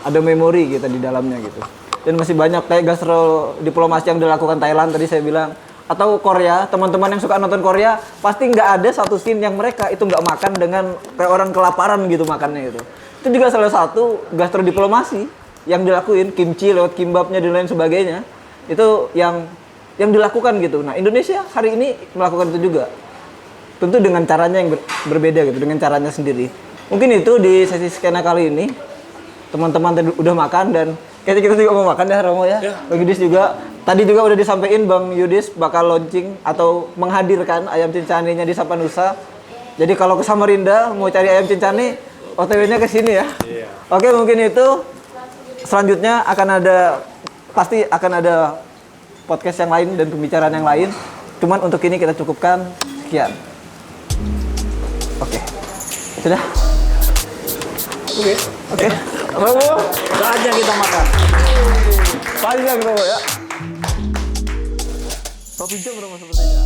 ada memori gitu di dalamnya gitu. Dan masih banyak kayak gastro diplomasi yang dilakukan Thailand tadi saya bilang, atau Korea. Teman-teman yang suka nonton Korea pasti nggak ada satu scene yang mereka itu nggak makan dengan kayak orang kelaparan gitu makannya gitu. Itu juga salah satu gastro diplomasi yang dilakuin, kimchi lewat kimbapnya dan lain sebagainya. Itu yang dilakukan gitu. Nah, Indonesia hari ini melakukan itu juga. Tentu dengan caranya yang berbeda gitu, dengan caranya sendiri. Mungkin itu di sesi skena kali ini. Teman-teman udah makan dan kayaknya kita juga mau makan ya Romo ya. Bang Yudis juga. Tadi juga udah disampaikan Bang Yudis bakal launching atau menghadirkan ayam cincaninya di Sapanusa. Jadi kalau ke Samarinda mau cari ayam cincani, OTW-nya ke sini ya. Iya. Oke, mungkin itu. Selanjutnya pasti akan ada podcast yang lain dan pembicaraan yang lain. Cuman untuk ini kita cukupkan. Sekian. Oke. Sudah? Oke. Oke. Bro. Saatnya kita makan. Panjang bro ya. Topi jam bro sepertinya.